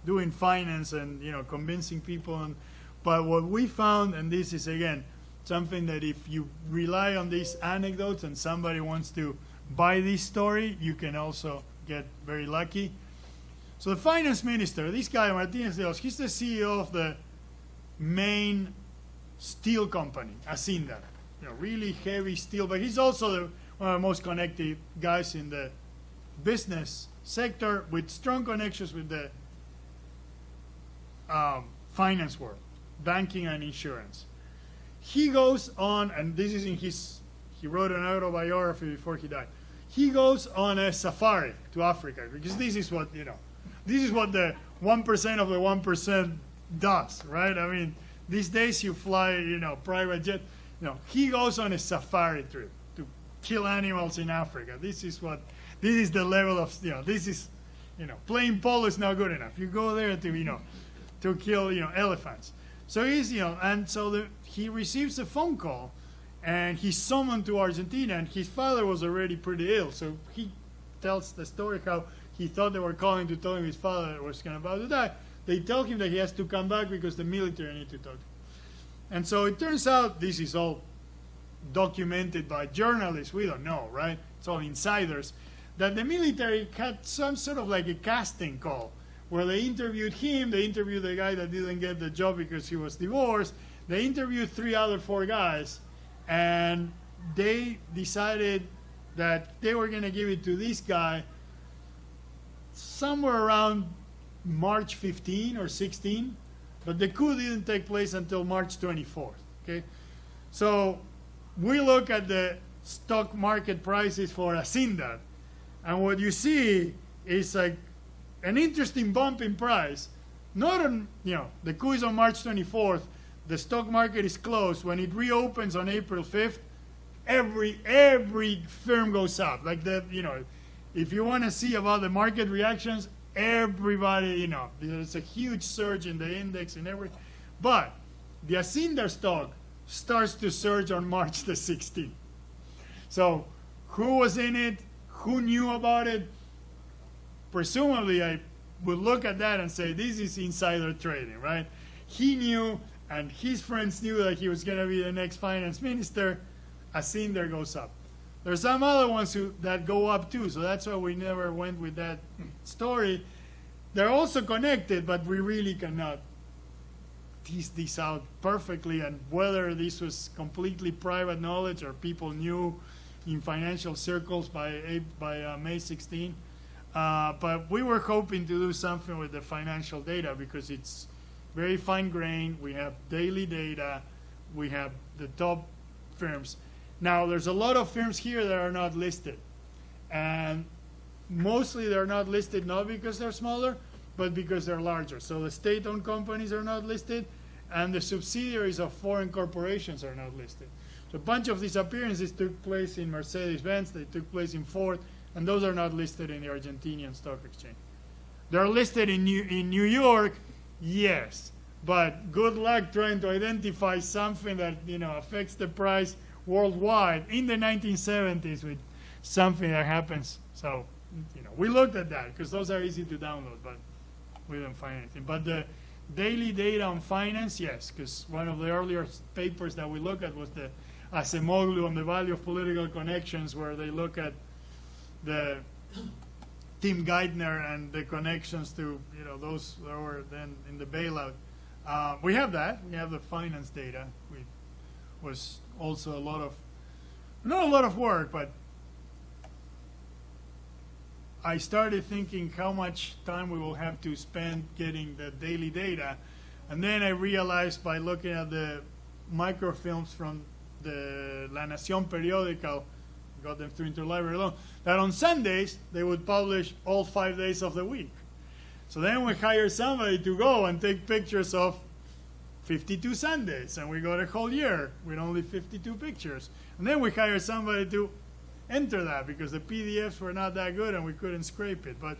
doing finance and, convincing people. But what we found, and this is, again, something that if you rely on these anecdotes and somebody wants to buy this story, you can also get very lucky. So the finance minister, this guy, Martinez de Los, he's the CEO of the main steel company, Hacienda. Really heavy steel, but he's also one of the most connected guys in the business sector with strong connections with the finance world, banking and insurance. He goes on, and this is he wrote an autobiography before he died. He goes on a safari to Africa because this is what the 1% of the 1% does, right? I mean, these days you fly, private jet. He goes on a safari trip to kill animals in Africa. This is the level of, playing polo is not good enough. You go there to kill, elephants. So he receives a phone call, and he's summoned to Argentina, and his father was already pretty ill. So he tells the story how he thought they were calling to tell him his father was about to die. They tell him that he has to come back because the military need to talk to him. And so it turns out, this is all documented by journalists, we don't know, right? It's all insiders, that the military had some sort of like a casting call where they interviewed him, they interviewed the guy that didn't get the job because he was divorced, they interviewed 4 guys, and they decided that they were going to give it to this guy somewhere around March 15 or 16, but the coup didn't take place until March 24th, okay? So we look at the stock market prices for Hacienda, and what you see is like an interesting bump in price. Not on, the coup is on March 24th, the stock market is closed. When it reopens on April 5th, every firm goes up. Like if you want to see about the market reactions, everybody, there's a huge surge in the index and everything. But the Hacienda stock starts to surge on March the 16th. So who was in it? Who knew about it? Presumably, I would look at that and say, this is insider trading, right? He knew, and his friends knew that he was going to be the next finance minister. Hacienda goes up. There's some other ones that go up too, so that's why we never went with that story. They're also connected, but we really cannot tease this out perfectly, and whether this was completely private knowledge or people knew in financial circles by May 16. But we were hoping to do something with the financial data because it's very fine-grained. We have daily data. We have the top firms. Now, there's a lot of firms here that are not listed. And mostly they're not listed not because they're smaller, but because they're larger. So the state-owned companies are not listed, and the subsidiaries of foreign corporations are not listed. So a bunch of disappearances took place in Mercedes-Benz, they took place in Ford, and those are not listed in the Argentinian stock exchange. They're listed in New York, yes, but good luck trying to identify something that affects the price worldwide in the 1970s with something that happens. So we looked at that because those are easy to download, but we didn't find anything. But the daily data on finance, yes, because one of the earlier papers that we looked at was the Acemoglu on the value of political connections, where they look at the Tim Geithner and the connections to those that were then in the bailout. We have that. We have the finance data. We was also not a lot of work, but I started thinking how much time we will have to spend getting the daily data, and then I realized by looking at the microfilms from the La Nación periodical, got them through interlibrary loan, that on Sundays they would publish all 5 days of the week. So then we hired somebody to go and take pictures of 52 Sundays, and we got a whole year with only 52 pictures. And then we hired somebody to enter that because the PDFs were not that good and we couldn't scrape it. But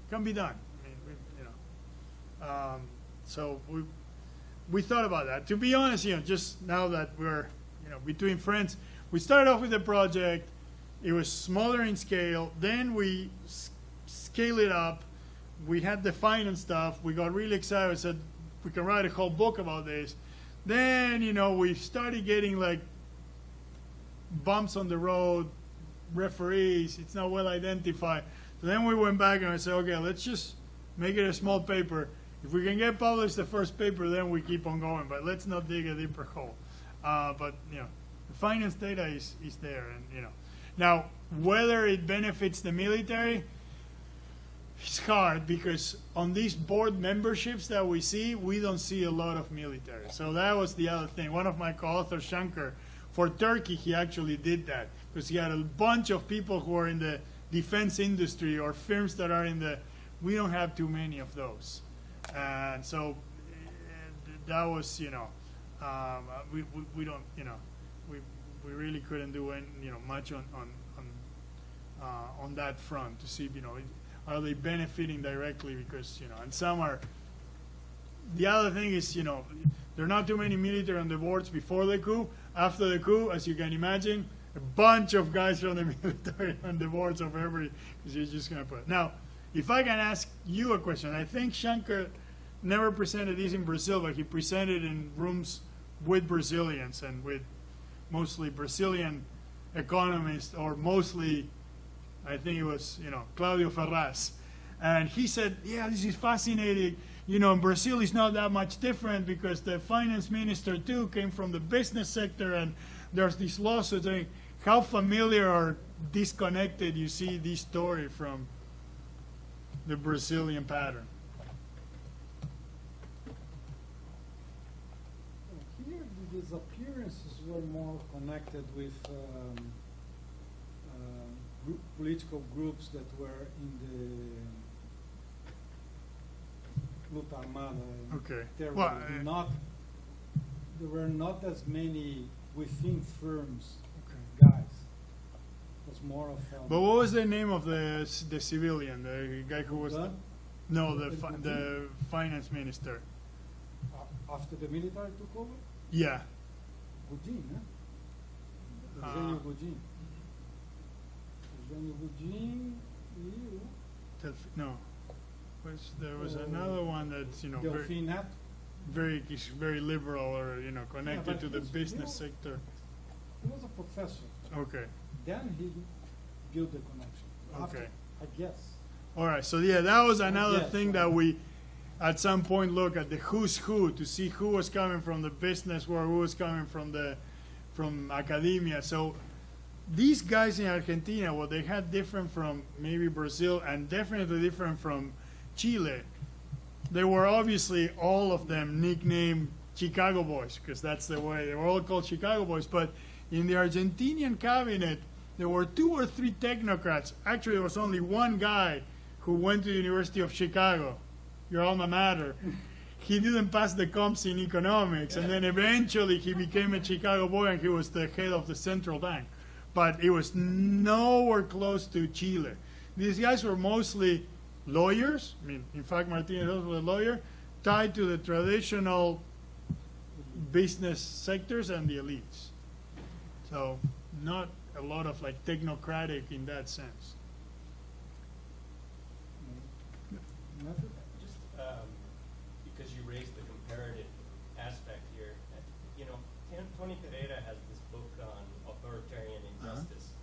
can be done. I mean, so we thought about that. To be honest, just now that we're, between friends, we started off with the project. It was smaller in scale. Then we scale it up. We had the finance stuff. We got really excited. We said we can write a whole book about this. Then, we started getting like bumps on the road, referees. It's not well identified. So then we went back and I said, okay, let's just make it a small paper. If we can get published the first paper, then we keep on going. But let's not dig a deeper hole. But the finance data is there, and now whether it benefits the military, it's hard because on these board memberships that we see, we don't see a lot of military. So that was the other thing. One of my co-authors, Shankar, for Turkey, he actually did that because he had a bunch of people who are in the defense industry or firms that are in the. We don't have too many of those, and so that was we don't we really couldn't do any, much on that front to see are they benefiting directly because and some are. The other thing is there are not too many military on the boards before the coup. After the coup, as you can imagine, a bunch of guys from the military on the boards of every because you're just going to put now. If I can ask you a question, I think Shankar never presented this in Brazil, but he presented in rooms with Brazilians and with mostly Brazilian economists, or mostly, I think it was, Claudio Ferraz. And he said, yeah, this is fascinating. In Brazil it's not that much different because the finance minister, too, came from the business sector, and there's these lawsuits. How familiar or disconnected you see this story from the Brazilian pattern? Here, the disappearances were more connected with political groups that were in the Luta Armada. Okay. There were not as many within firms guys. It was more of. But what was the name of the civilian, the guy who was? The finance minister. After the military took over? Yeah. Godin, huh? Eugenio Godin. Eugenio Godin. No. There was another one that's very liberal or connected to the business sector. He was a professor. Okay. Then he built the connection. Okay. I guess. All right. So that was another thing that we, at some point, look at the who's who to see who was coming from the business world, who was coming from academia. So these guys in Argentina, what they had different from maybe Brazil and definitely different from Chile, they were obviously all of them nicknamed Chicago Boys because that's the way they were all called Chicago Boys. But in the Argentinian cabinet, there were 2 or 3 technocrats. Actually, there was only one guy who went to the University of Chicago, your alma mater. He didn't pass the comps in economics, and then eventually he became a Chicago boy, and he was the head of the central bank. But it was nowhere close to Chile. These guys were mostly lawyers. I mean, in fact, Martinez was a lawyer, tied to the traditional business sectors and the elites. So not a lot of technocratic in that sense. Just because you raised the comparative aspect here, Tony Pereira has this book on authoritarian injustice,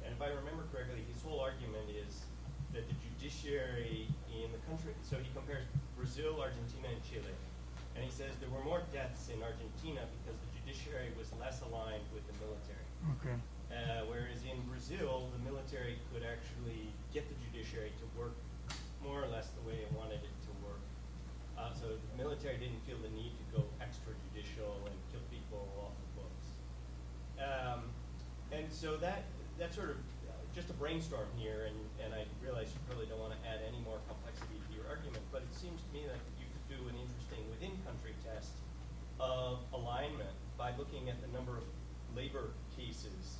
and if I remember correctly, his whole argument is that the judiciary in the country, so he compares Brazil, Argentina, and Chile, and he says there were more deaths in Argentina because the judiciary was less aligned with the military. Okay. Whereas in Brazil, the military could actually get the judiciary to work more or less the way it wanted it to work. So the military didn't feel the need to go extrajudicial and kill people off the books. And so that's sort of just a brainstorm here, and I realize you probably don't want to add any more complexity to your argument, but it seems to me that you could do an interesting within-country test of alignment by looking at the number of labor cases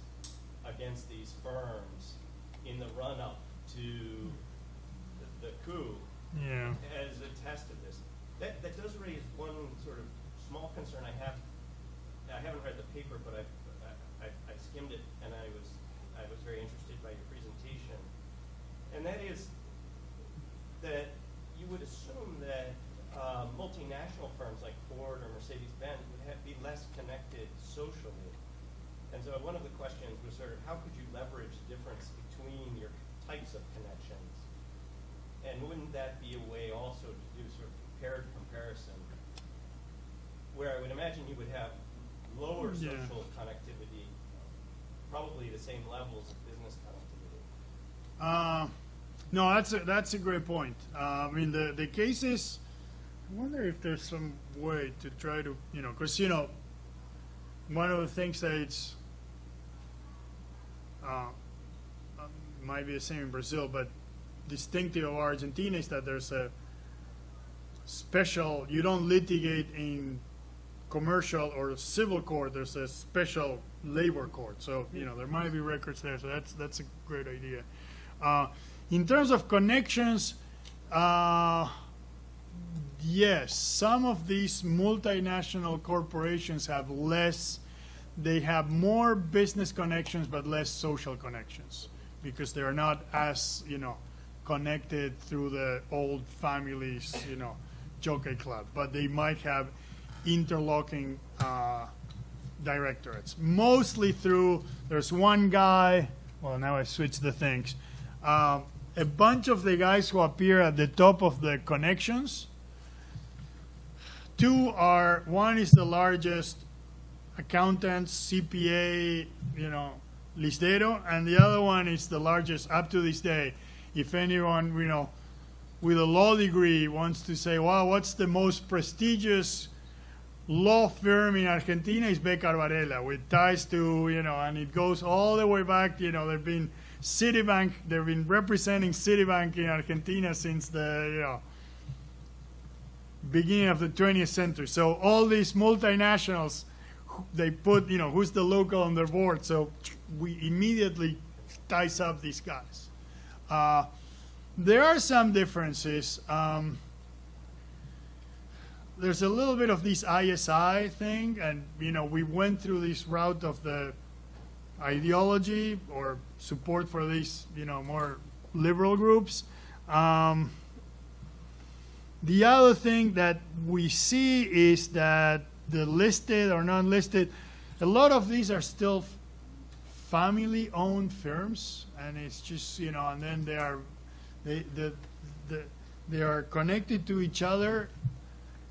against these firms in the run-up to the coup Yeah. as a test of this. That does raise one sort of small concern I have. I haven't read the paper, but I skimmed it, and I was very interested by your presentation. And that is that you would assume that multinational firms like Ford or Mercedes-Benz would be less connected socially. And so one of the questions was sort of how could you leverage difference between your types of connections? And wouldn't that be a way also to do sort of paired comparison, where I would imagine you would have lower social connectivity, probably the same levels of business connectivity? No, that's a great point. I mean, the cases, I wonder if there's some way to try to, because, one of the things that it's, might be the same in Brazil, but distinctive of Argentina is that there's a special, you don't litigate in commercial or civil court, there's a special labor court. So, there might be records there, so that's a great idea. In terms of connections, yes, some of these multinational corporations have they have more business connections but less social connections because they're not as, connected through the old families, jockey club, but they might have interlocking directorates. Mostly through, there's one guy, well, now I switched the things. A bunch of the guys who appear at the top of the connections, one is the largest accountant, CPA, listero, and the other one is the largest up to this day. If anyone, with a law degree wants to say, wow, what's the most prestigious law firm in Argentina, is Becar Varela, with ties to, and it goes all the way back, they've been Citibank, they've been representing Citibank in Argentina since the, beginning of the 20th century. So all these multinationals, they put, who's the local on their board. So we immediately ties up these guys. There are some differences. There's a little bit of this ISI thing, and, we went through this route of the ideology or support for these, more liberal groups. The other thing that we see is that the listed or non-listed, a lot of these are still family-owned firms, and it's just, and then they are connected to each other.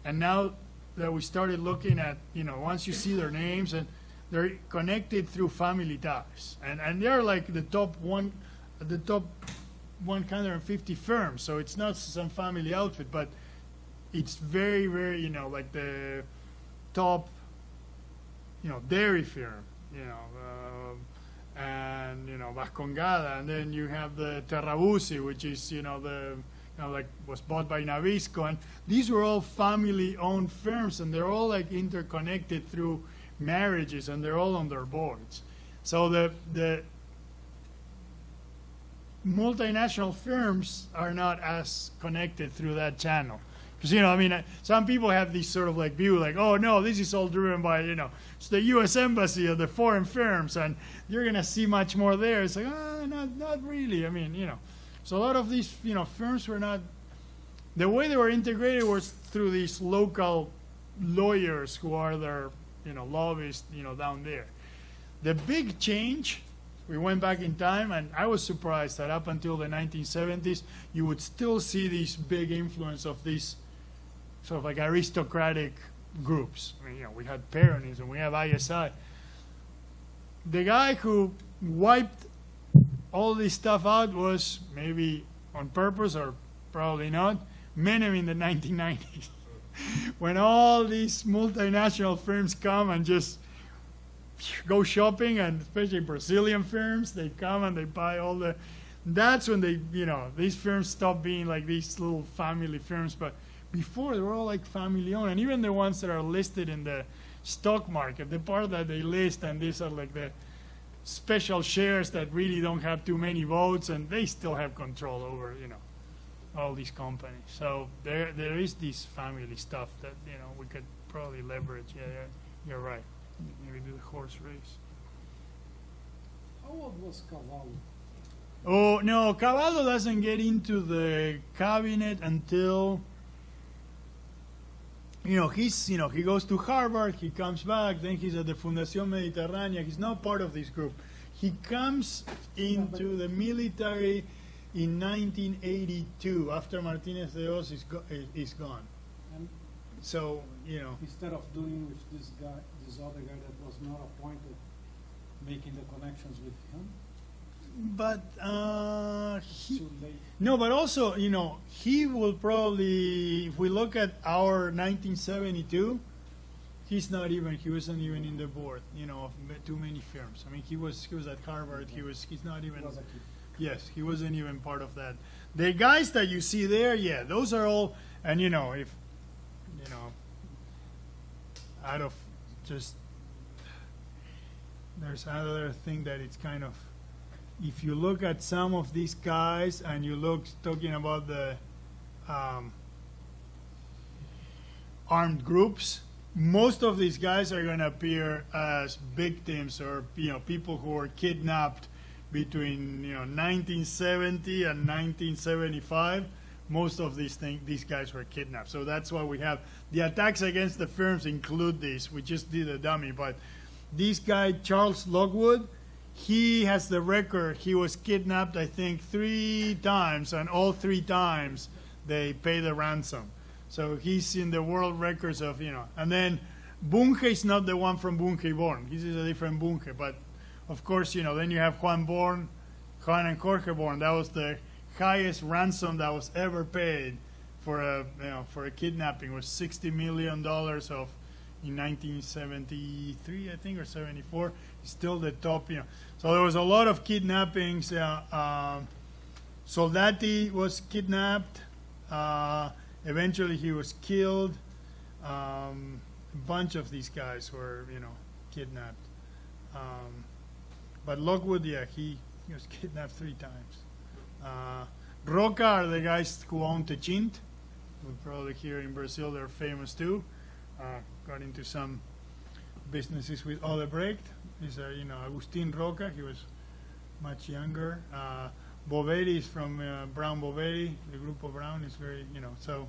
And now that we started looking at, once you see their names, and they're connected through family ties, and they're like the top 150 firms. So it's not some family outfit, but it's very, very, like the top, dairy firm, and Vascongada, and then you have the Terrabusi, which is like was bought by Nabisco, and these were all family-owned firms, and they're all like interconnected through marriages, and they're all on their boards. So the multinational firms are not as connected through that channel. Because, some people have this sort of like view, like, oh, no, this is all driven by, it's the U.S. Embassy or the foreign firms, and you're going to see much more there. It's like, not really. So a lot of these, firms were not, the way they were integrated was through these local lawyers who are their, lobbyists, down there. The big change, we went back in time, and I was surprised that up until the 1970s, you would still see this big influence of these sort of like aristocratic groups. We had Peronism, we have ISI. The guy who wiped all this stuff out was, maybe on purpose or probably not, Menem in the 1990s. When all these multinational firms come and just go shopping, and especially Brazilian firms, they come and they buy that's when they, these firms stop being like these little family firms. But before, they were all like family owned, and even the ones that are listed in the stock market, the part that they list, and these are like the special shares that really don't have too many votes, and they still have control over, all these companies. So there is this family stuff that we could probably leverage. Yeah, you're right. Maybe do the horse race. How old was Cavallo? Oh no, Cavallo doesn't get into the cabinet until he goes to Harvard, he comes back, then he's at the Fundación Mediterránea. He's not part of this group. He comes into the military in 1982 after Martínez de Hoz is gone. And so instead of doing with this other guy that was not appointed, making the connections with him. But Too late. no, but also he will probably, if we look at our 1972, he wasn't even in the board of too many firms. I mean, he was at Harvard. He's not even. Was a kid. Yes, he wasn't even part of that. The guys that you see there, yeah, those are all. And if out of just, there's another thing that it's kind of. If you look at some of these guys and you talking about the armed groups, most of these guys are going to appear as victims or people who were kidnapped between 1970 and 1975. Most of these guys were kidnapped. So that's why we have the attacks against the firms include this. We just did a dummy, but this guy Charles Lockwood. He has the record. He was kidnapped, I think, 3 times, and all 3 times they pay the ransom. So he's in the world records of, And then Bunge is not the one from Bunge Born. This is a different Bunge. But, of course, then you have Juan and Jorge Born. That was the highest ransom that was ever paid for a kidnapping. It was $60 million in 1973, I think, or 74. Still the top, So there was a lot of kidnappings. Soldati was kidnapped. Eventually he was killed. A bunch of these guys were, kidnapped. But Lockwood, yeah, he was kidnapped 3 times. Roca are the guys who own Techint. We probably here in Brazil they're famous too. Got into some businesses with Odebrecht. Is Agustin Roca. He was much younger. Bovetti is from Brown Bovetti. The Grupo Brown is very, So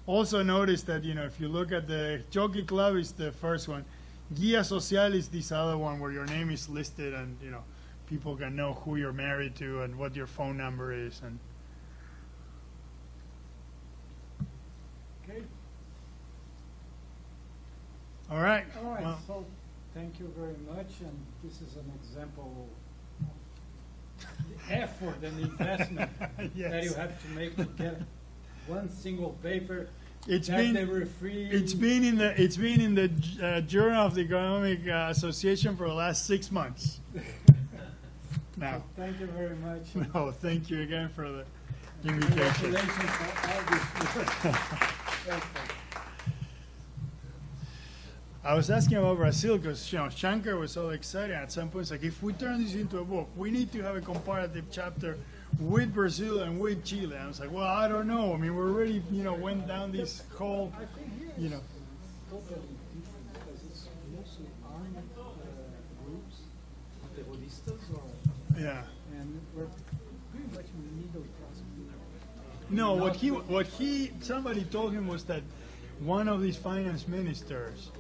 also notice that if you look at the Jockey Club is the first one. Guía Social is this other one where your name is listed and people can know who you're married to and what your phone number is and. Okay. All right. All right. Well, So thank you very much. And this is an example of the effort and investment Yes. that you have to make to get one single paper. It's that been they were free. It's been in the Journal of the Economic Association for the last 6 months. Now, Thank you very much. no, thank you again for the invitation. Congratulations for all this work. Thank you. I was asking about Brazil because Shankar was so excited. At some point, it's like, if we turn this into a book, we need to have a comparative chapter with Brazil and with Chile. And I was like, well, I don't know. I mean, we already, went down this whole, I think here it's totally different because it's mostly armed groups, terroristas, yeah. and we're pretty much middle class people. No, somebody told him was that one of these finance ministers,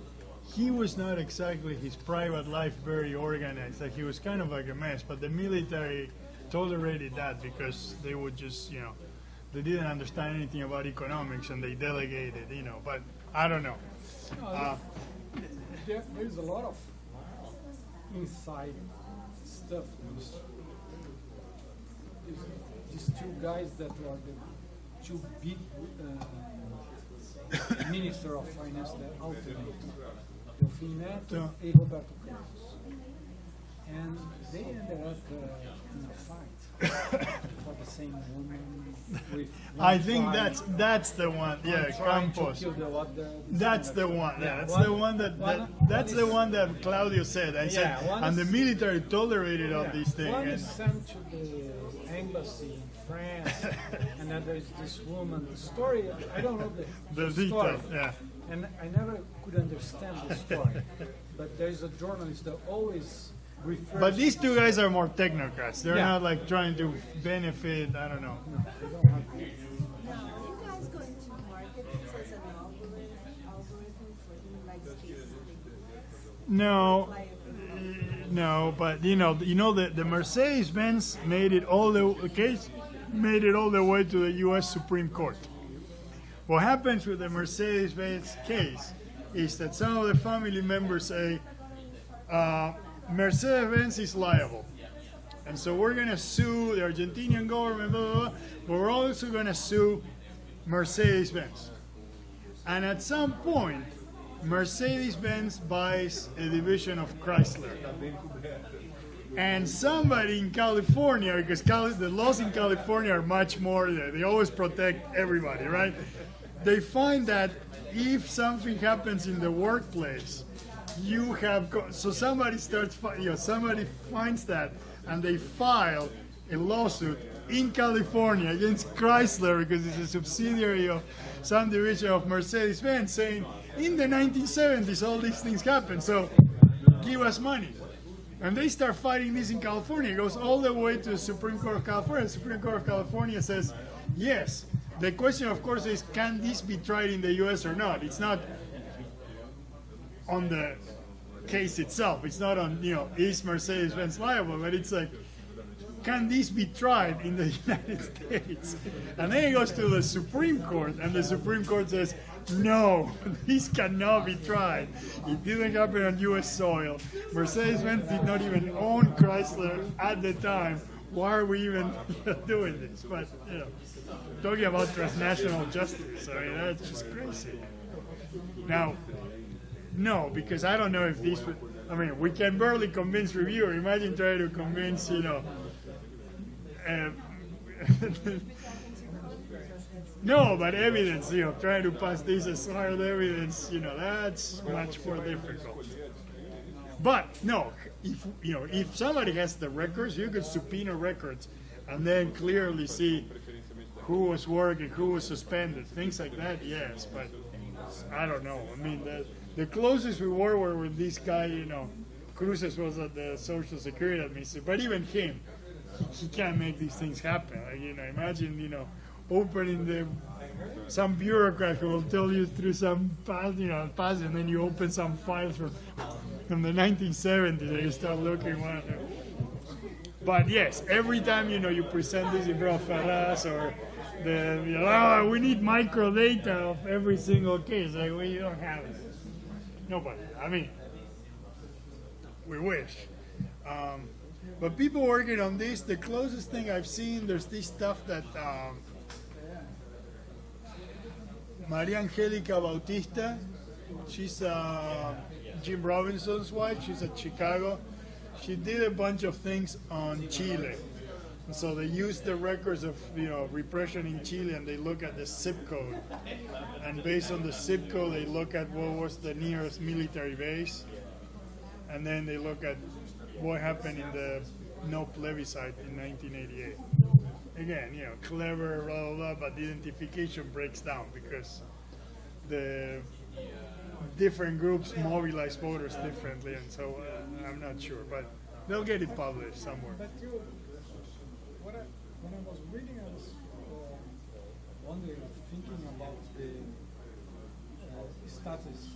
he was not exactly his private life very organized. Like he was kind of like a mess, but the military tolerated that because they would just, they didn't understand anything about economics and they delegated, but I don't know. There's a lot of inside stuff. These 2 guys that were the 2 big Minister of Finance that alternated. Delfim Neto So- e Roberto Carlos. and they ended up in a fight for the same woman. With I one think tribe, that's the one. Yeah, trying to Campos. kill the other. That's the one. Yeah, that's one- the one that's the one that Claudio said. I said, Yeah, one and the is- military tolerated all Yeah, these things. one and- is sent to the embassy in France, and then there's this woman. The story, I don't know The story, details, yeah. and I never could understand the story. But there's a journalist that always refers. But these two guys are more technocrats. They're Yeah. not like trying to benefit. I don't know. They don't have Now, are you guys going to market this as an algorithm for human rights cases in the US? No, Like, no. But you know the Mercedes-Benz made it all the case made it all the way to the U.S. Supreme Court. What happens with the Mercedes-Benz case is that some of the family members say Mercedes-Benz is liable. And so we're going to sue the Argentinian government, blah, blah, blah, but we're also going to sue Mercedes-Benz. And at some point, Mercedes-Benz buys a division of Chrysler. And somebody in California, because the laws in California are much more, they always protect everybody, right? They find that if something happens in the workplace, you have so somebody starts, somebody finds that, and they file a lawsuit in California against Chrysler because it's a subsidiary of some division of Mercedes-Benz, saying in the 1970s all these things happened, so give us money. And they start fighting this in California. It goes all the way to the Supreme Court of California. The Supreme Court of California says yes. The question, of course, is can this be tried in the U.S. or not? It's not on the case itself. It's not on, is Mercedes-Benz liable? But it's like, can this be tried in the United States? And then it goes to the Supreme Court, and the Supreme Court says, no, this cannot be tried. It didn't happen on U.S. soil. Mercedes-Benz did not even own Chrysler at the time. Why are we even doing this? But, talking about transnational justice, I mean, that's just crazy. Now, no, because I don't know if these would, we can barely convince reviewer. Imagine trying to convince, no, but evidence, trying to pass this as hard evidence, that's much more difficult. But no, if somebody has the records, you could subpoena records and then clearly see who was working, who was suspended, things like that, yes, but I don't know. The closest we were with this guy, Cruces was at the Social Security Administration, but even him, he can't make these things happen. Imagine, opening some bureaucrat who will tell you through some pass, and then you open some files from the 1970s and you start looking. But yes, every time, you present this in front of Ferraz or we need microdata of every single case. Like, we don't have it. Nobody. We wish. But people working on this, the closest thing I've seen, there's this stuff that Maria Angelica Bautista, she's Jim Robinson's wife, she's at Chicago. She did a bunch of things on Chile. And so they use the records of repression in Chile, and they look at the zip code. And based on the zip code, they look at what was the nearest military base. And then they look at what happened in the no plebiscite in 1988. Again, clever, blah, blah, blah, but the identification breaks down because the different groups mobilize voters differently, and so I'm not sure, but they'll get it published somewhere. But when I was reading, I was wondering, thinking about the status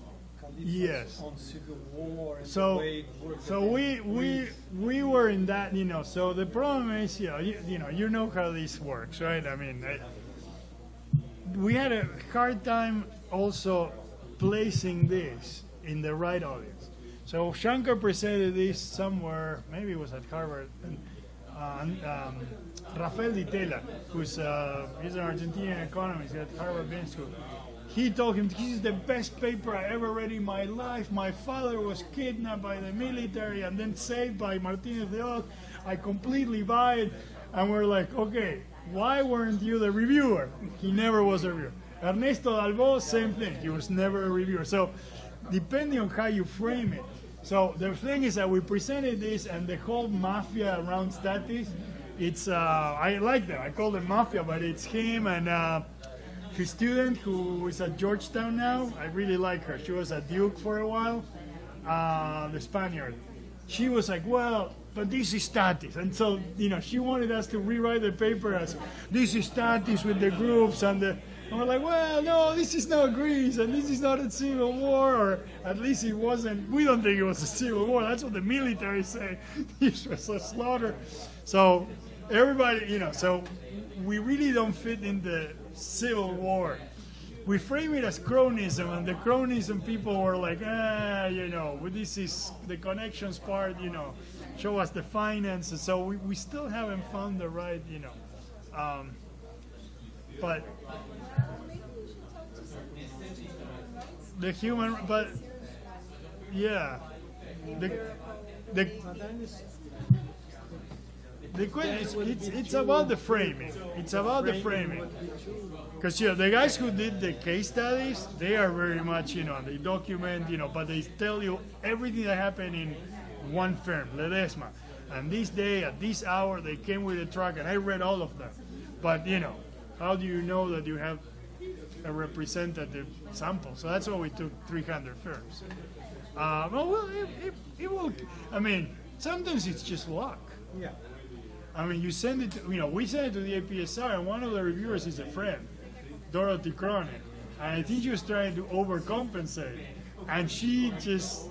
Yes. on civil war and the So, way it worked. so we were in that, So the problem is, you know how this works, right? We had a hard time also placing this in the right audience. So Shankar presented this somewhere, maybe it was at Harvard. Rafael Di Tella, he's an Argentinian economist at Harvard Business School. He told him, this is the best paper I ever read in my life. My father was kidnapped by the military and then saved by Martinez de Oz. I completely buy it. And we're like, okay, why weren't you the reviewer? He never was a reviewer. Ernesto Dalbo, same thing. He was never a reviewer. So depending on how you frame it. So the thing is that we presented this, and the whole mafia around Statis, it's, I like that. I call it mafia, but it's him and his student who is at Georgetown now. I really like her. She was at Duke for a while, the Spaniard. She was like, well, but this is Statis. And so, she wanted us to rewrite the paper as, this is Statis with the groups and we're like, well, no, this is not Greece, and this is not a civil war, or at least it wasn't. We don't think it was a civil war. That's what the military say. This was a slaughter. So everybody, so we really don't fit in the civil war. We frame it as cronyism, and the cronyism people were like, this is the connections part, show us the finances. So we still haven't found the right, but the human, but yeah, the question is, it's about the framing. It's about the framing. Because the guys who did the case studies, they are very much, they document, but they tell you everything that happened in one firm, Ledesma. And this day, at this hour, they came with a truck, and I read all of them. But, how do you know that you have a representative sample? So that's why we took 300 firms. It will, sometimes it's just luck. Yeah. You send it to, we send it to the APSR, and one of the reviewers is a friend, Dorothy Cronin. And I think she was trying to overcompensate. And she just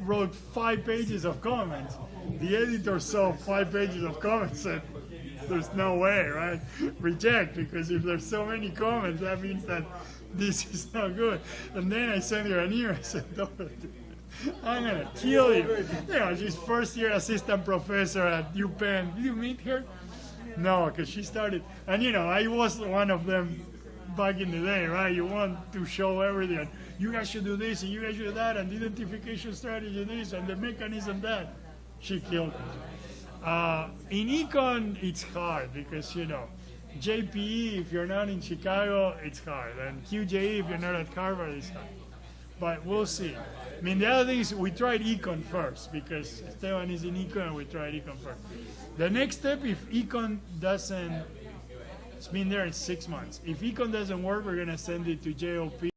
wrote 5 pages of comments. The editor saw 5 pages of comments and said, there's no way, right? Reject, because if there's so many comments, that means that this is not good. And then I sent her an email. I said, Dorothy, I'm going to kill you. She's first-year assistant professor at UPenn. Did you meet her? No, because she started. And, I was one of them back in the day, right? You want to show everything. You guys should do this, and you guys should do that, and the identification strategy this, and the mechanism that. She killed me. In econ, it's hard because, JPE, if you're not in Chicago, it's hard. And QJE, if you're not at Harvard, it's hard. But we'll see. The other thing is we tried econ first because Esteban is in econ and we tried econ first. The next step, if econ doesn't, it's been there in 6 months. If econ doesn't work, we're going to send it to JOP.